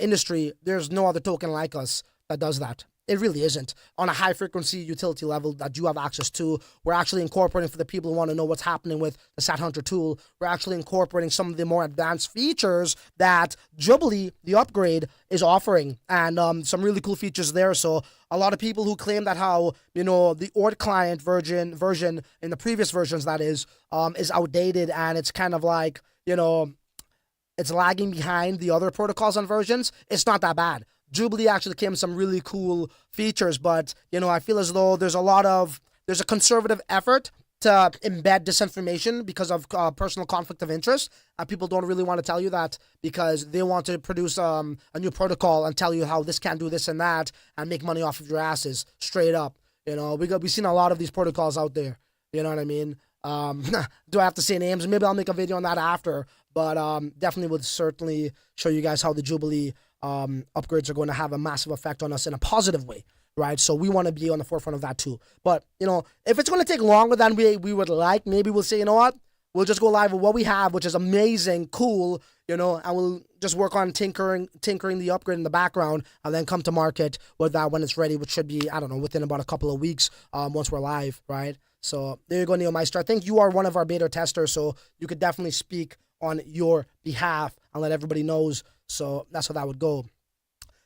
industry, there's no other token like us that does that. It really isn't. On a high frequency utility level that you have access to, we're actually incorporating, for the people who want to know what's happening with the SatsHunter tool, we're actually incorporating some of the more advanced features that Jubilee, the upgrade, is offering. And some really cool features there. So a lot of people who claim that how, the ORD client version in the previous versions, that is outdated and it's kind of like, it's lagging behind the other protocols and versions. It's not that bad. Jubilee actually came with some really cool features, but, I feel as though there's a conservative effort to embed disinformation because of personal conflict of interest. People don't really want to tell you that because they want to produce a new protocol and tell you how this can't do this and that and make money off of your asses straight up. We've seen a lot of these protocols out there. You know what I mean? Do I have to say names? Maybe I'll make a video on that after. But definitely would certainly show you guys how the Jubilee upgrades are going to have a massive effect on us in a positive way, right? So we want to be on the forefront of that too. But, you know, if it's going to take longer than we would like, maybe we'll say, you know what? We'll just go live with what we have, which is amazing, cool, you know, and we'll just work on tinkering the upgrade in the background, and then come to market with that when it's ready, which should be, I don't know, within about a couple of weeks once we're live, right? So there you go, Neo Meister. I think you are one of our beta testers, so you could definitely speak on your behalf and let everybody knows. So that's how that would go.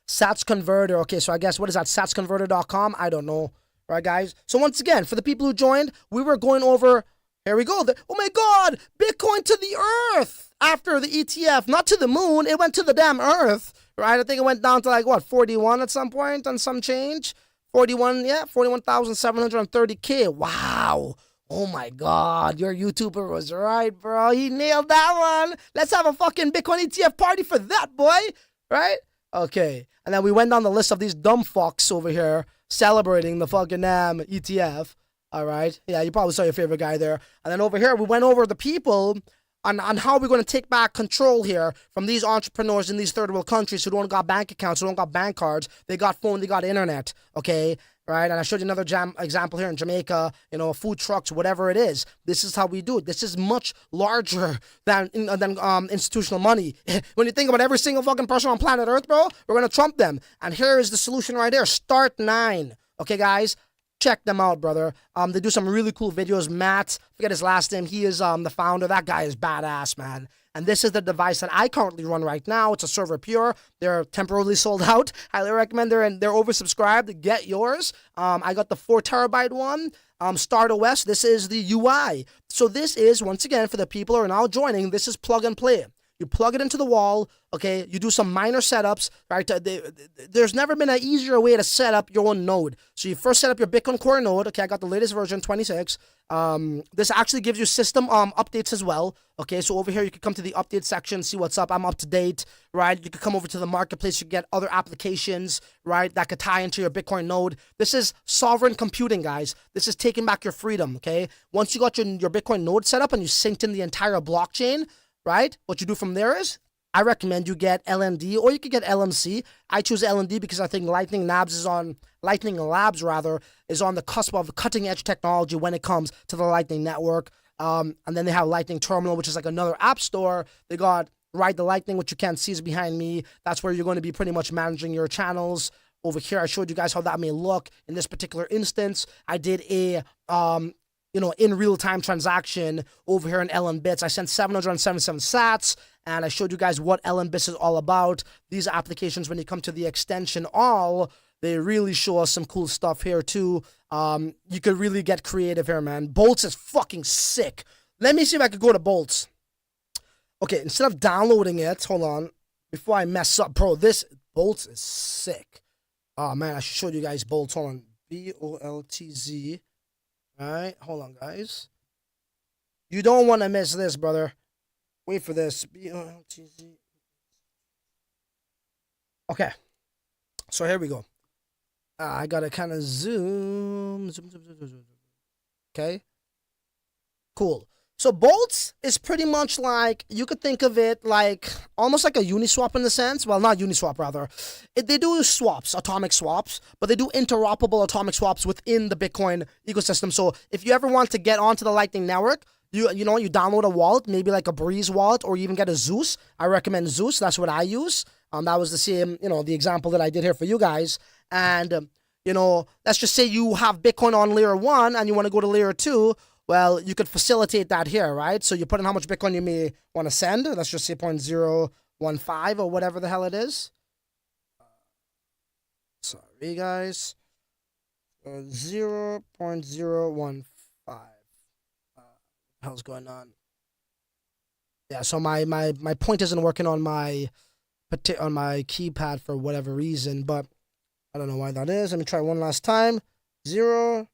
Sats Converter. Okay, so I guess, what is that? SatsConverter.com? I don't know. Right, guys? So once again, for the people who joined, we were going over, here we go. Oh my God, Bitcoin to the earth after the ETF, not to the moon. It went to the damn earth, right? I think it went down to like, what, 41 at some point and some change? 41, yeah, 41,730K. Wow. Oh my God, your YouTuber was right, bro. He nailed that one. Let's have a fucking Bitcoin ETF party for that, boy. Right? Okay. And then we went down the list of these dumb fucks over here celebrating the fucking ETF. All right. Yeah, you probably saw your favorite guy there. And then over here, we went over the people on how we're going to take back control here from these entrepreneurs in these third world countries who don't got bank accounts, who don't got bank cards. They got phone, they got internet. Okay. Right, and I showed you another example here in Jamaica, you know, food trucks, whatever it is. This is how we do it. This is much larger than institutional money. When you think about every single fucking person on planet Earth, bro, we're going to trump them. And here is the solution right there. Start9. Okay, guys? Check them out, brother. They do some really cool videos. Matt, forget his last name. He is the founder. That guy is badass, man. And this is the device that I currently run right now. It's a server pure. They're temporarily sold out. Highly recommend. They're oversubscribed. Get yours. I got the 4 terabyte one. StartOS. This is the UI. So this is, once again, for the people who are now joining, this is plug and play. You plug it into the wall, okay? You do some minor setups, right? There's never been an easier way to set up your own node. So you first set up your Bitcoin Core node. Okay, I got the latest version, 26. This actually gives you system updates as well. Okay, so over here you can come to the update section, see what's up. I'm up to date, right? You could come over to the marketplace. You get other applications, right, that could tie into your Bitcoin node. This is sovereign computing, guys. This is taking back your freedom, okay? Once you got your Bitcoin node set up and you synced in the entire blockchain, right? What you do from there is, I recommend you get LND, or you could get LMC. I choose LND because I think Lightning Labs is on the cusp of cutting edge technology when it comes to the Lightning Network. And then they have Lightning Terminal, which is like another app store. They got Ride the Lightning, which you can't see is behind me. That's where you're going to be pretty much managing your channels. Over here, I showed you guys how that may look. In this particular instance, I did a in real-time transaction over here in LNbits. I sent 777 sats, and I showed you guys what LNbits is all about. These applications, when you come to the extension all, they really show us some cool stuff here too. You could really get creative here, man. Boltz is fucking sick. Let me see if I could go to Boltz. Okay, instead of downloading it, hold on. Before I mess up, bro, this Boltz is sick. Oh, man, I should show you guys Boltz. Hold on. Boltz. All right, hold on, guys. You don't want to miss this, brother. Wait for this. Okay, so here we go. I gotta kind of zoom. Okay, cool. So Boltz is pretty much like, you could think of it like almost like a Uniswap in the sense. Well, not Uniswap, rather. They do swaps, atomic swaps, but they do interoperable atomic swaps within the Bitcoin ecosystem. So if you ever want to get onto the Lightning Network, you download a wallet, maybe like a Breeze wallet, or you even get a Zeus. I recommend Zeus. That's what I use. That was the same, the example that I did here for you guys. And, let's just say you have Bitcoin on layer 1 and you want to go to layer 2. Well, you could facilitate that here, right? So you put in how much Bitcoin you may want to send. Let's just say 0.015 or whatever the hell it is. Sorry, guys. 0.015. What the hell's going on? Yeah, so my point isn't working on my keypad for whatever reason, but I don't know why that is. Let me try one last time. 0.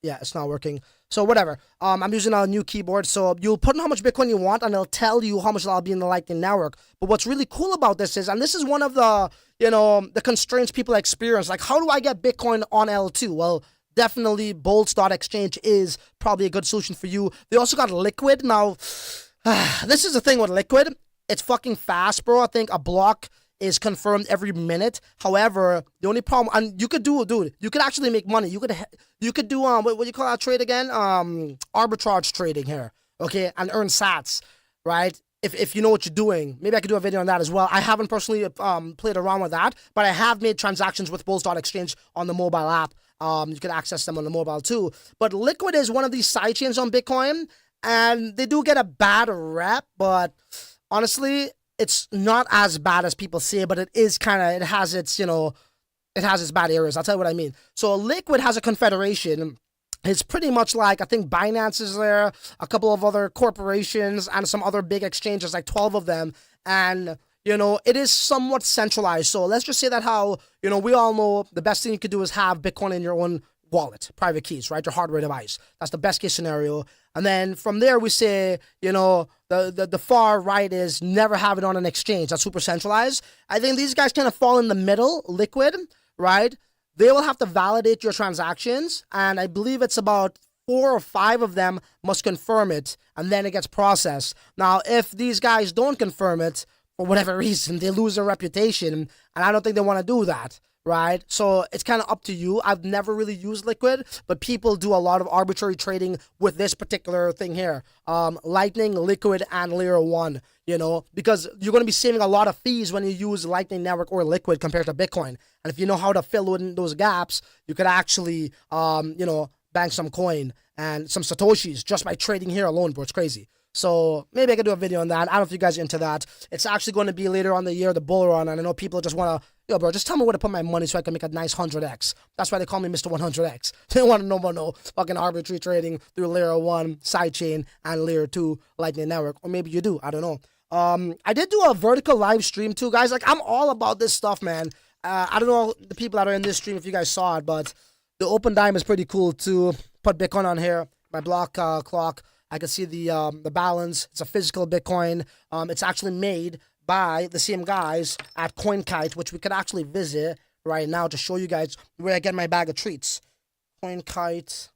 Yeah, it's not working. So whatever. I'm using a new keyboard. So you'll put in how much Bitcoin you want, and it'll tell you how much that'll be in the Lightning Network. But what's really cool about this is, and this is one of the, the constraints people experience. Like, how do I get Bitcoin on L2? Well, definitely Boltz.exchange is probably a good solution for you. They also got Liquid. Now, this is the thing with Liquid. It's fucking fast, bro. I think a block is confirmed every minute. However, the only problem, and you could do, dude, you could actually make money. You could do what do you call that trade again? Arbitrage trading here, okay, and earn sats, right? If you know what you're doing. Maybe I could do a video on that as well. I haven't personally played around with that, but I have made transactions with Boltz.exchange on the mobile app. You can access them on the mobile too. But Liquid is one of these side chains on Bitcoin, and they do get a bad rep, but honestly, it's not as bad as people say, but it is kind of, it has its bad areas. I'll tell you what I mean. So Liquid has a confederation. It's pretty much like, I think Binance is there, a couple of other corporations, and some other big exchanges, like 12 of them. And, it is somewhat centralized. So let's just say that how, we all know the best thing you could do is have Bitcoin in your own wallet, private keys, right? Your hardware device. That's the best case scenario. And then from there, we say, the far right is never have it on an exchange. That's super centralized. I think these guys kind of fall in the middle, Liquid, right? They will have to validate your transactions, and I believe it's about 4 or 5 of them must confirm it, and then it gets processed. Now, if these guys don't confirm it, for whatever reason, they lose their reputation, and I don't think they want to do that, right? So it's kind of up to you. I've never really used Liquid, but people do a lot of arbitrary trading with this particular thing here. Lightning, Liquid, and Layer 1, because you're going to be saving a lot of fees when you use Lightning Network or Liquid compared to Bitcoin. And if you know how to fill in those gaps, you could actually, bank some coin and some Satoshis just by trading here alone, bro. It's crazy. So maybe I could do a video on that. I don't know if you guys are into that. It's actually going to be later on the year, the bull run, and I know people just want to, yo, bro, just tell me where to put my money so I can make a nice 100x. That's why they call me Mr. 100x. They don't want to know about no fucking arbitrary trading through Layer 1 sidechain and Layer 2 Lightning Network. Or maybe you do. I don't know. I did do a vertical live stream too, guys. Like, I'm all about this stuff, man. I don't know the people that are in this stream if you guys saw it, but the open dime is pretty cool to put Bitcoin on here. My block clock. I can see the balance. It's a physical Bitcoin. It's actually made by the same guys at CoinKite, which we could actually visit right now to show you guys where I get my bag of treats. CoinKite.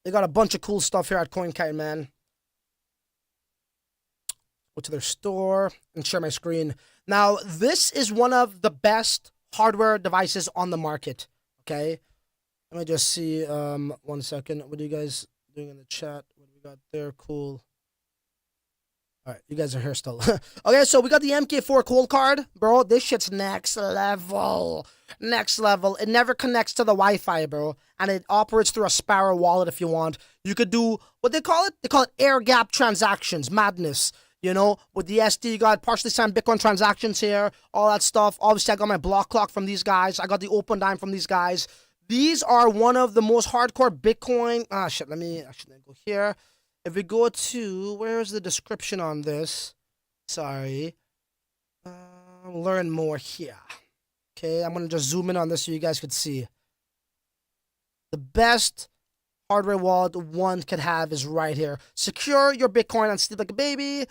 They got a bunch of cool stuff here at CoinKite, man. Go to their store and share my screen. Now, this is one of the best hardware devices on the market, okay? Let me just see, 1 second. What are you guys doing in the chat? What do we got there? Cool. All right, you guys are here still. Okay, so we got the MK4 cold card. Bro, this shit's next level. Next level. It never connects to the Wi-Fi, bro. And it operates through a Sparrow wallet if you want. You could do, what they call it? They call it air gap transactions. Madness. With the SD, you got partially signed Bitcoin transactions here. All that stuff. Obviously, I got my block clock from these guys. I got the open dime from these guys. These are one of the most hardcore Bitcoin. Shit, let me actually go here. If we go to, where's the description on this? Sorry. Learn more here. Okay, I'm going to just zoom in on this so you guys could see. The best hardware wallet one could have is right here. Secure your Bitcoin and sleep like a baby.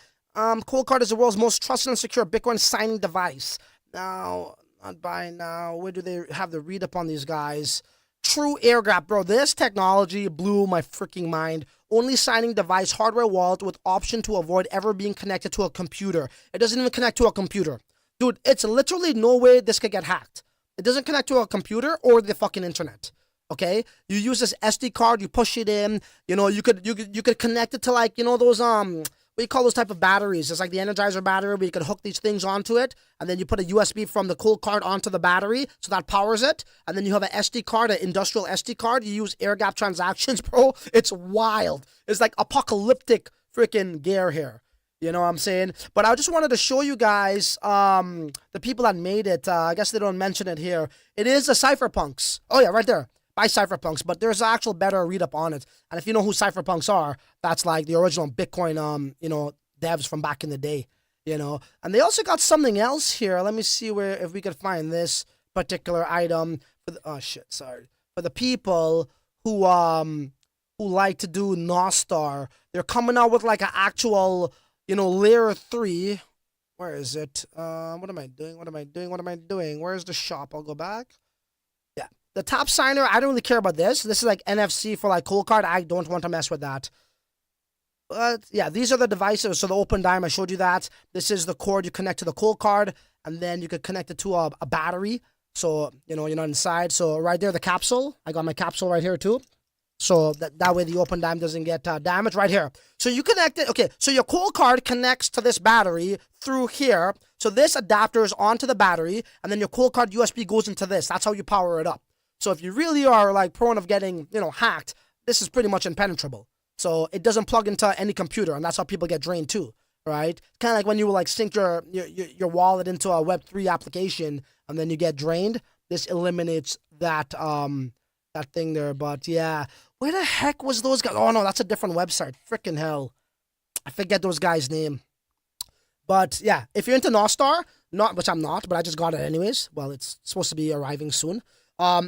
Cold Card is the world's most trusted and secure Bitcoin signing device. Now, not buying now. Where do they have the read up on these guys? True air gap, bro. This technology blew my freaking mind. Only signing device, hardware wallet with option to avoid ever being connected to a computer. It doesn't even connect to a computer. Dude, it's literally no way this could get hacked. It doesn't connect to a computer or the fucking internet. Okay? You use this SD card, you push it in, you could connect it to, like, those what do you call those type of batteries? It's like the Energizer battery where you can hook these things onto it, and then you put a USB from the cold card onto the battery, so that powers it, and then you have an SD card, an industrial SD card. You use air gap transactions, bro. It's wild. It's like apocalyptic freaking gear here. You know what I'm saying? But I just wanted to show you guys the people that made it. I guess they don't mention it here. It is a Cypherpunks. Oh yeah, right there. By Cypherpunks, but there's an actual better read up on it. And if you know who Cypherpunks are, that's like the original Bitcoin, devs from back in the day, And they also got something else here. Let me see if we could find this particular item for for the people who like to do Nostar. They're coming out with like an actual, layer 3. Where is it? What am I doing? Where's the shop? I'll go back. Yeah, The top signer, I don't really care about this. This is like NFC for like cold card. I don't want to mess with that. But yeah, these are the devices. So the open dime, I showed you that. This is the cord you connect to the cold card, and then you could connect it to a battery. So, you know, you're not inside. So right there, the capsule. I got my capsule right here too. So that way the open dime doesn't get damaged right here. So you connect it. Okay, so your cold card connects to this battery through here. So this adapter is onto the battery, and then your cold card USB goes into this. That's how you power it up. So if you really are like prone of getting, you know, hacked, this is pretty much impenetrable. So it doesn't plug into any computer, and that's how people get drained too, right? Kind of like when you like sync your wallet into a Web3 application, and then you get drained. This eliminates that that thing there. But yeah, where the heck was those guys? Oh no, that's a different website. Freaking hell, I forget those guys' name. But yeah, if you're into Nostar, which I'm not, but I just got it anyways. Well, it's supposed to be arriving soon.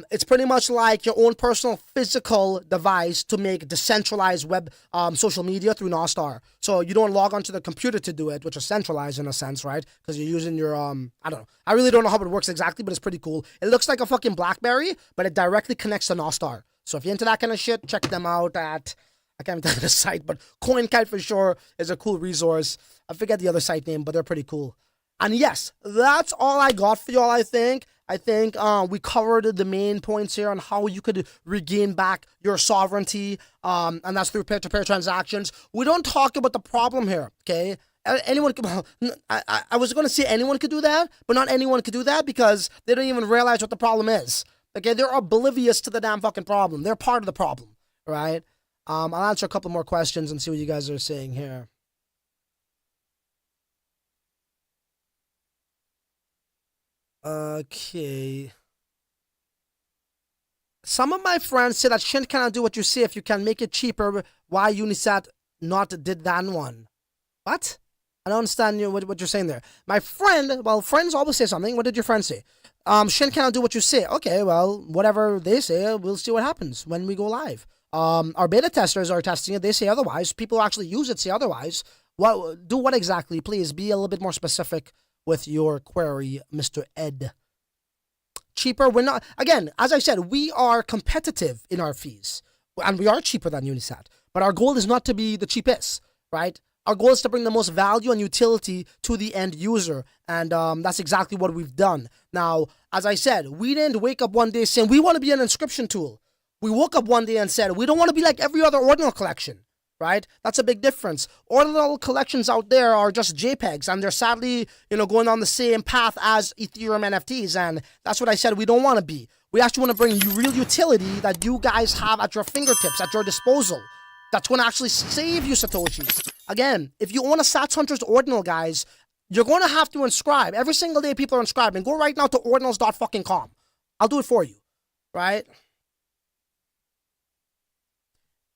It's pretty much like your own personal physical device to make decentralized web social media through Nostar. So you don't log onto the computer to do it, which is centralized in a sense, right? Because you're using your I don't know. I really don't know how it works exactly, but it's pretty cool. It looks like a fucking BlackBerry, but it directly connects to Nostar. So if you're into that kind of shit, check them out at, I can't even tell you the site, but CoinKite for sure is a cool resource. I forget the other site name, but they're pretty cool. And yes, that's all I got for y'all, I think. I think we covered the main points here on how you could regain back your sovereignty, and that's through peer-to-peer transactions. We don't talk about the problem here, okay? Anyone could, I was going to say anyone could do that, but not anyone could do that because they don't even realize what the problem is. Okay, they're oblivious to the damn fucking problem. They're part of the problem, right? I'll answer a couple more questions and see what you guys are saying here. Okay. Some of my friends say that SHNT cannot do what you say if you can make it cheaper. Why Unisat not did that one? What? I don't understand what you're saying there. My friend, well, friends always say something. What did your friend say? SHNT cannot do what you say. Okay, well, whatever they say, we'll see what happens when we go live. Our beta testers are testing it. They say otherwise. People who actually use it say otherwise. Do what exactly? Please be a little bit more specific with your query, Mr. Ed. Cheaper, we're not, again, as I said, we are competitive in our fees, and we are cheaper than Unisat, but our goal is not to be the cheapest, right? Our goal is to bring the most value and utility to the end user, and that's exactly what we've done. Now, as I said, we didn't wake up one day saying we want to be an inscription tool. We woke up one day and said we don't want to be like every other ordinal collection. Right? That's a big difference. Ordinal collections out there are just JPEGs, and they're sadly, going on the same path as Ethereum NFTs, and that's what I said we don't want to be. We actually want to bring you real utility that you guys have at your fingertips, at your disposal. That's going to actually save you Satoshis. Again, if you own a SatsHunters ordinal, guys, you're going to have to inscribe. Every single day people are inscribing. Go right now to ordinals.com. I'll do it for you. Right?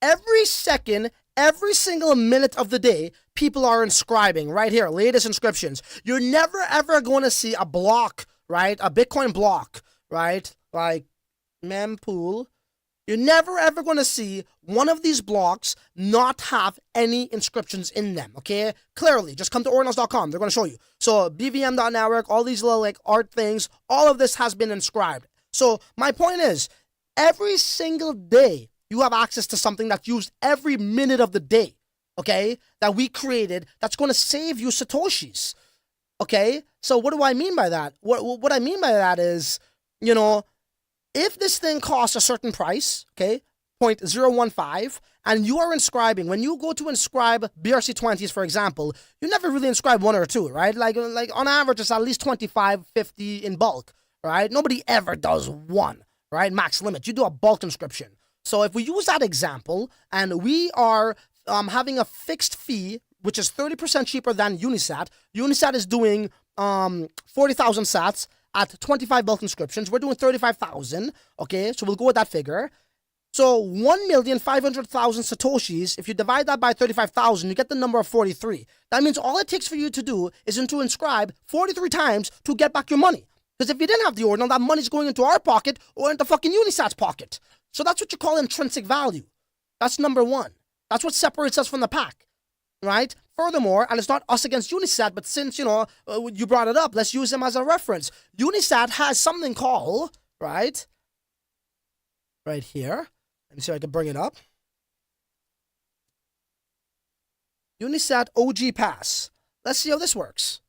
Every second, every single minute of the day, people are inscribing right here, latest inscriptions. You're never ever going to see a block, right? A Bitcoin block, right? Like mempool. You're never ever going to see one of these blocks not have any inscriptions in them, okay? Clearly, just come to ordinals.com. They're going to show you. So bvm.network, all these little like art things, all of this has been inscribed. So my point is, every single day, you have access to something that's used every minute of the day, okay, that we created that's going to save you Satoshis, okay? So what do I mean by that? What I mean by that is, if this thing costs a certain price, okay, 0.015, and you are inscribing, when you go to inscribe BRC20s, for example, you never really inscribe one or two, right? Like on average, it's at least 25, 50 in bulk, right? Nobody ever does one, right? Max limit. You do a bulk inscription. So if we use that example, and we are having a fixed fee, which is 30% cheaper than Unisat. Unisat is doing 40,000 sats at 25 bulk inscriptions. We're doing 35,000, okay? So we'll go with that figure. So 1,500,000 Satoshis, if you divide that by 35,000, you get the number of 43. That means all it takes for you to do is to inscribe 43 times to get back your money. Because if you didn't have the ordinal, that money's going into our pocket or into fucking Unisat's pocket. So that's what you call intrinsic value. That's number one. That's what separates us from the pack, right? Furthermore, and it's not us against Unisat, but since, you brought it up, let's use them as a reference. Unisat has something called, right, right here. Let me see if I can bring it up. Unisat O.G pass. Let's see how this works.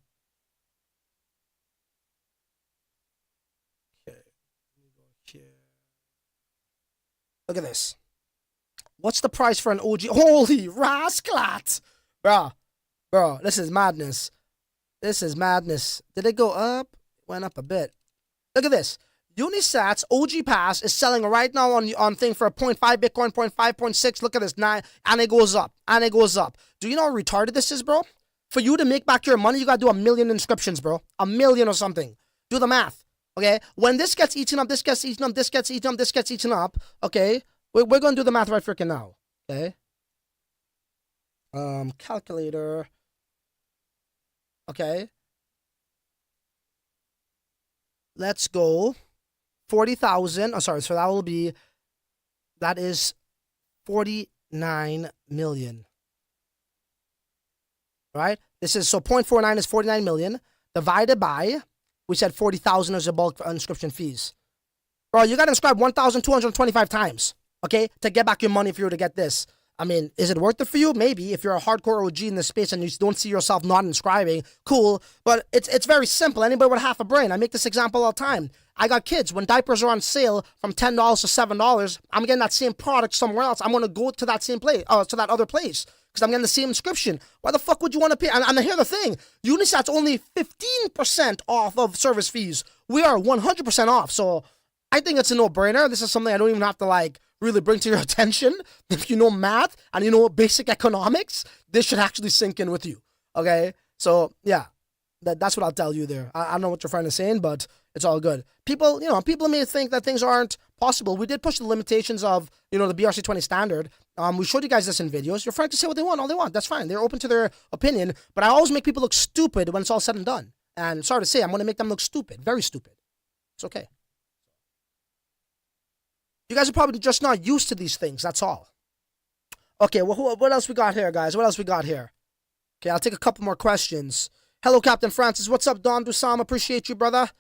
Okay. Look at this. What's the price for an OG? Holy rasclat! Bro, this is madness. This is madness. Did it go up? Went up a bit. Look at this. Unisat's OG pass is selling right now on thing for 0.5 Bitcoin, 0.5, 0.6. Look at this, 9, and it goes up, and it goes up. Do you know how retarded this is, bro? For you to make back your money, you gotta do 1 million inscriptions, bro. 1 million or something. Do the math, okay? When this gets eaten up, this gets eaten up, this gets eaten up, this gets eaten up, okay? We're gonna do the math right freaking now, okay? Calculator. Okay. Let's go. 40,000. Oh, sorry. So that is 49 million. Right? This is, so 0.49 is 49 million. Divided by, we said 40,000 is the bulk for inscription fees. Bro, you got to inscribe 1,225 times, okay, to get back your money if you were to get this. I mean, is it worth it for you? Maybe. If you're a hardcore OG in this space and you don't see yourself not inscribing, cool. But it's very simple. Anybody with half a brain. I make this example all the time. I got kids. When diapers are on sale from $10 to $7, I'm getting that same product somewhere else. I'm going to go to that same place, to that other place, because I'm getting the same inscription. Why the fuck would you want to pay? And here's the thing. Unisat's only 15% off of service fees. We are 100% off. So I think it's a no-brainer. This is something I don't even have to, like, really bring to your attention. If you know math and you know basic economics, this should actually sink in with you, okay? So, yeah, that's what I'll tell you there. I don't know what your friend is saying, but it's all good. People may think that things aren't possible. We did push the limitations of, the BRC20 standard. We showed you guys this in videos. Your friend can say what they want, all they want. That's fine. They're open to their opinion, but I always make people look stupid when it's all said and done. And sorry to say, I'm going to make them look stupid, very stupid. It's okay. You guys are probably just not used to these things. That's all. Okay, well, what else we got here, guys? What else we got here? Okay, I'll take a couple more questions. Hello, Captain Francis. What's up, Don Dusam? Appreciate you, brother.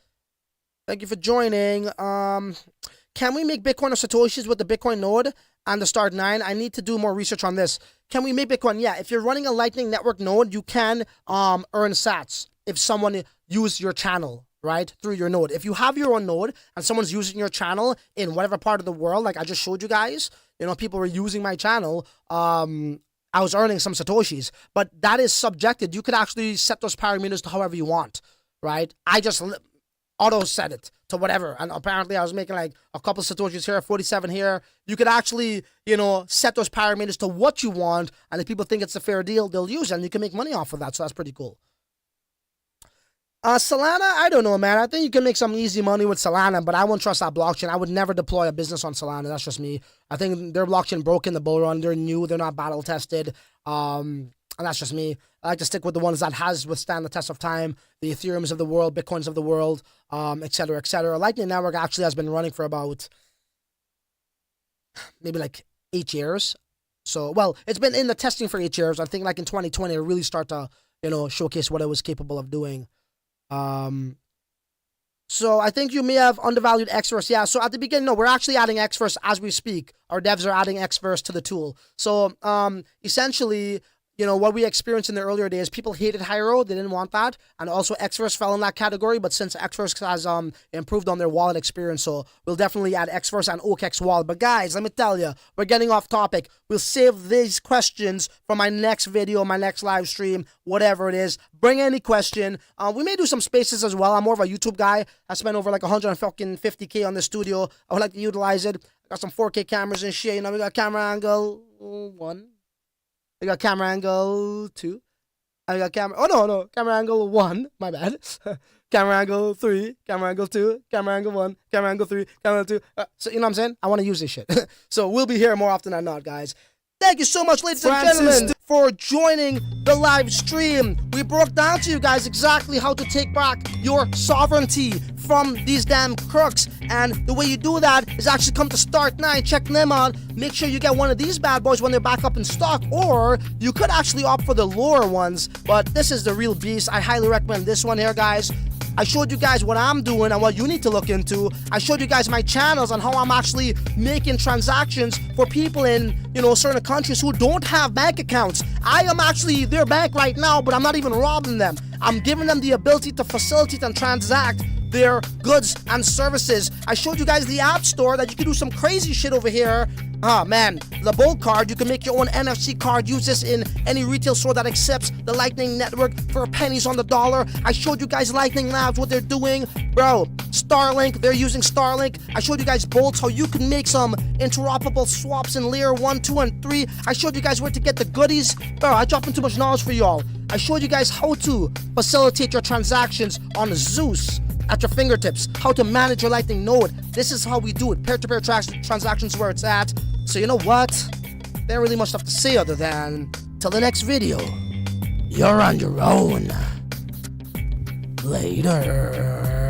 Thank you for joining. Can we make Bitcoin or Satoshis with the Bitcoin node and the Start 9? I need to do more research on this. Can we make Bitcoin? Yeah, if you're running a Lightning Network node, you can earn sats if someone uses your channel, right, through your node. If you have your own node and someone's using your channel in whatever part of the world, like I just showed you guys, people were using my channel, I was earning some Satoshis, but that is subjected. You could actually set those parameters to however you want, right? I just auto set it to whatever, and apparently I was making like a couple Satoshis here, 47 here. You could actually, set those parameters to what you want, and if people think it's a fair deal, they'll use it, and you can make money off of that, so that's pretty cool. Solana, I don't know, man. I think you can make some easy money with Solana, but I won't trust that blockchain. I would never deploy a business on Solana. That's just me. I think their blockchain broke in the bull run. They're new. They're not battle tested. And that's just me. I like to stick with the ones that has withstand the test of time. The Ethereums of the world, Bitcoins of the world, et cetera, et cetera. Lightning Network actually has been running for about maybe like 8 years. So, well, it's been in the testing for 8 years. I think like in 2020, it really start to, showcase what it was capable of doing. So I think you may have undervalued Xverse. Yeah, so at the beginning, no, we're actually adding Xverse as we speak. Our devs are adding Xverse to the tool. So essentially, what we experienced in the earlier days, people hated Hyro. They didn't want that. And also Xverse fell in that category. But since Xverse has improved on their wallet experience, so we'll definitely add Xverse and OKEx wallet. But guys, let me tell you, we're getting off topic. We'll save these questions for my next video, my next live stream, whatever it is. Bring any question. We may do some spaces as well. I'm more of a YouTube guy. I spent over like 150K on this studio. I would like to utilize it. I got some 4K cameras and shit. We got camera angle 1. We got camera angle 2. I got camera angle 1. My bad. Camera angle 3. Camera angle 2. Camera angle 1. Camera angle 3. Camera angle 2. So you know what I'm saying? I want to use this shit. So we'll be here more often than not, guys. Thank you so much, ladies and gentlemen, for joining the live stream. We broke down to you guys exactly how to take back your sovereignty from these damn crooks. And the way you do that is actually come to Start 9, check them out. Make sure you get one of these bad boys when they're back up in stock, or you could actually opt for the lower ones, but this is the real beast. I highly recommend this one here, guys. I showed you guys what I'm doing and what you need to look into. I showed you guys my channels on how I'm actually making transactions for people in, certain countries who don't have bank accounts. I am actually their bank right now, but I'm not even robbing them. I'm giving them the ability to facilitate and transact their goods and services. I showed you guys the app store that you can do some crazy shit over here. Man, the Boltz card, you can make your own NFC card. Use this in any retail store that accepts the Lightning Network for pennies on the dollar. I showed you guys Lightning Labs, what they're doing. Bro, Starlink, they're using Starlink. I showed you guys Boltz, how you can make some interoperable swaps in layer 1, 2, and 3. I showed you guys where to get the goodies. Bro, I dropped in too much knowledge for y'all. I showed you guys how to facilitate your transactions on Zeus at your fingertips, how to manage your Lightning node. This is how we do it. Peer-to-peer transactions where it's at. So you know what? There ain't really much stuff to say other than, till the next video, you're on your own. Later.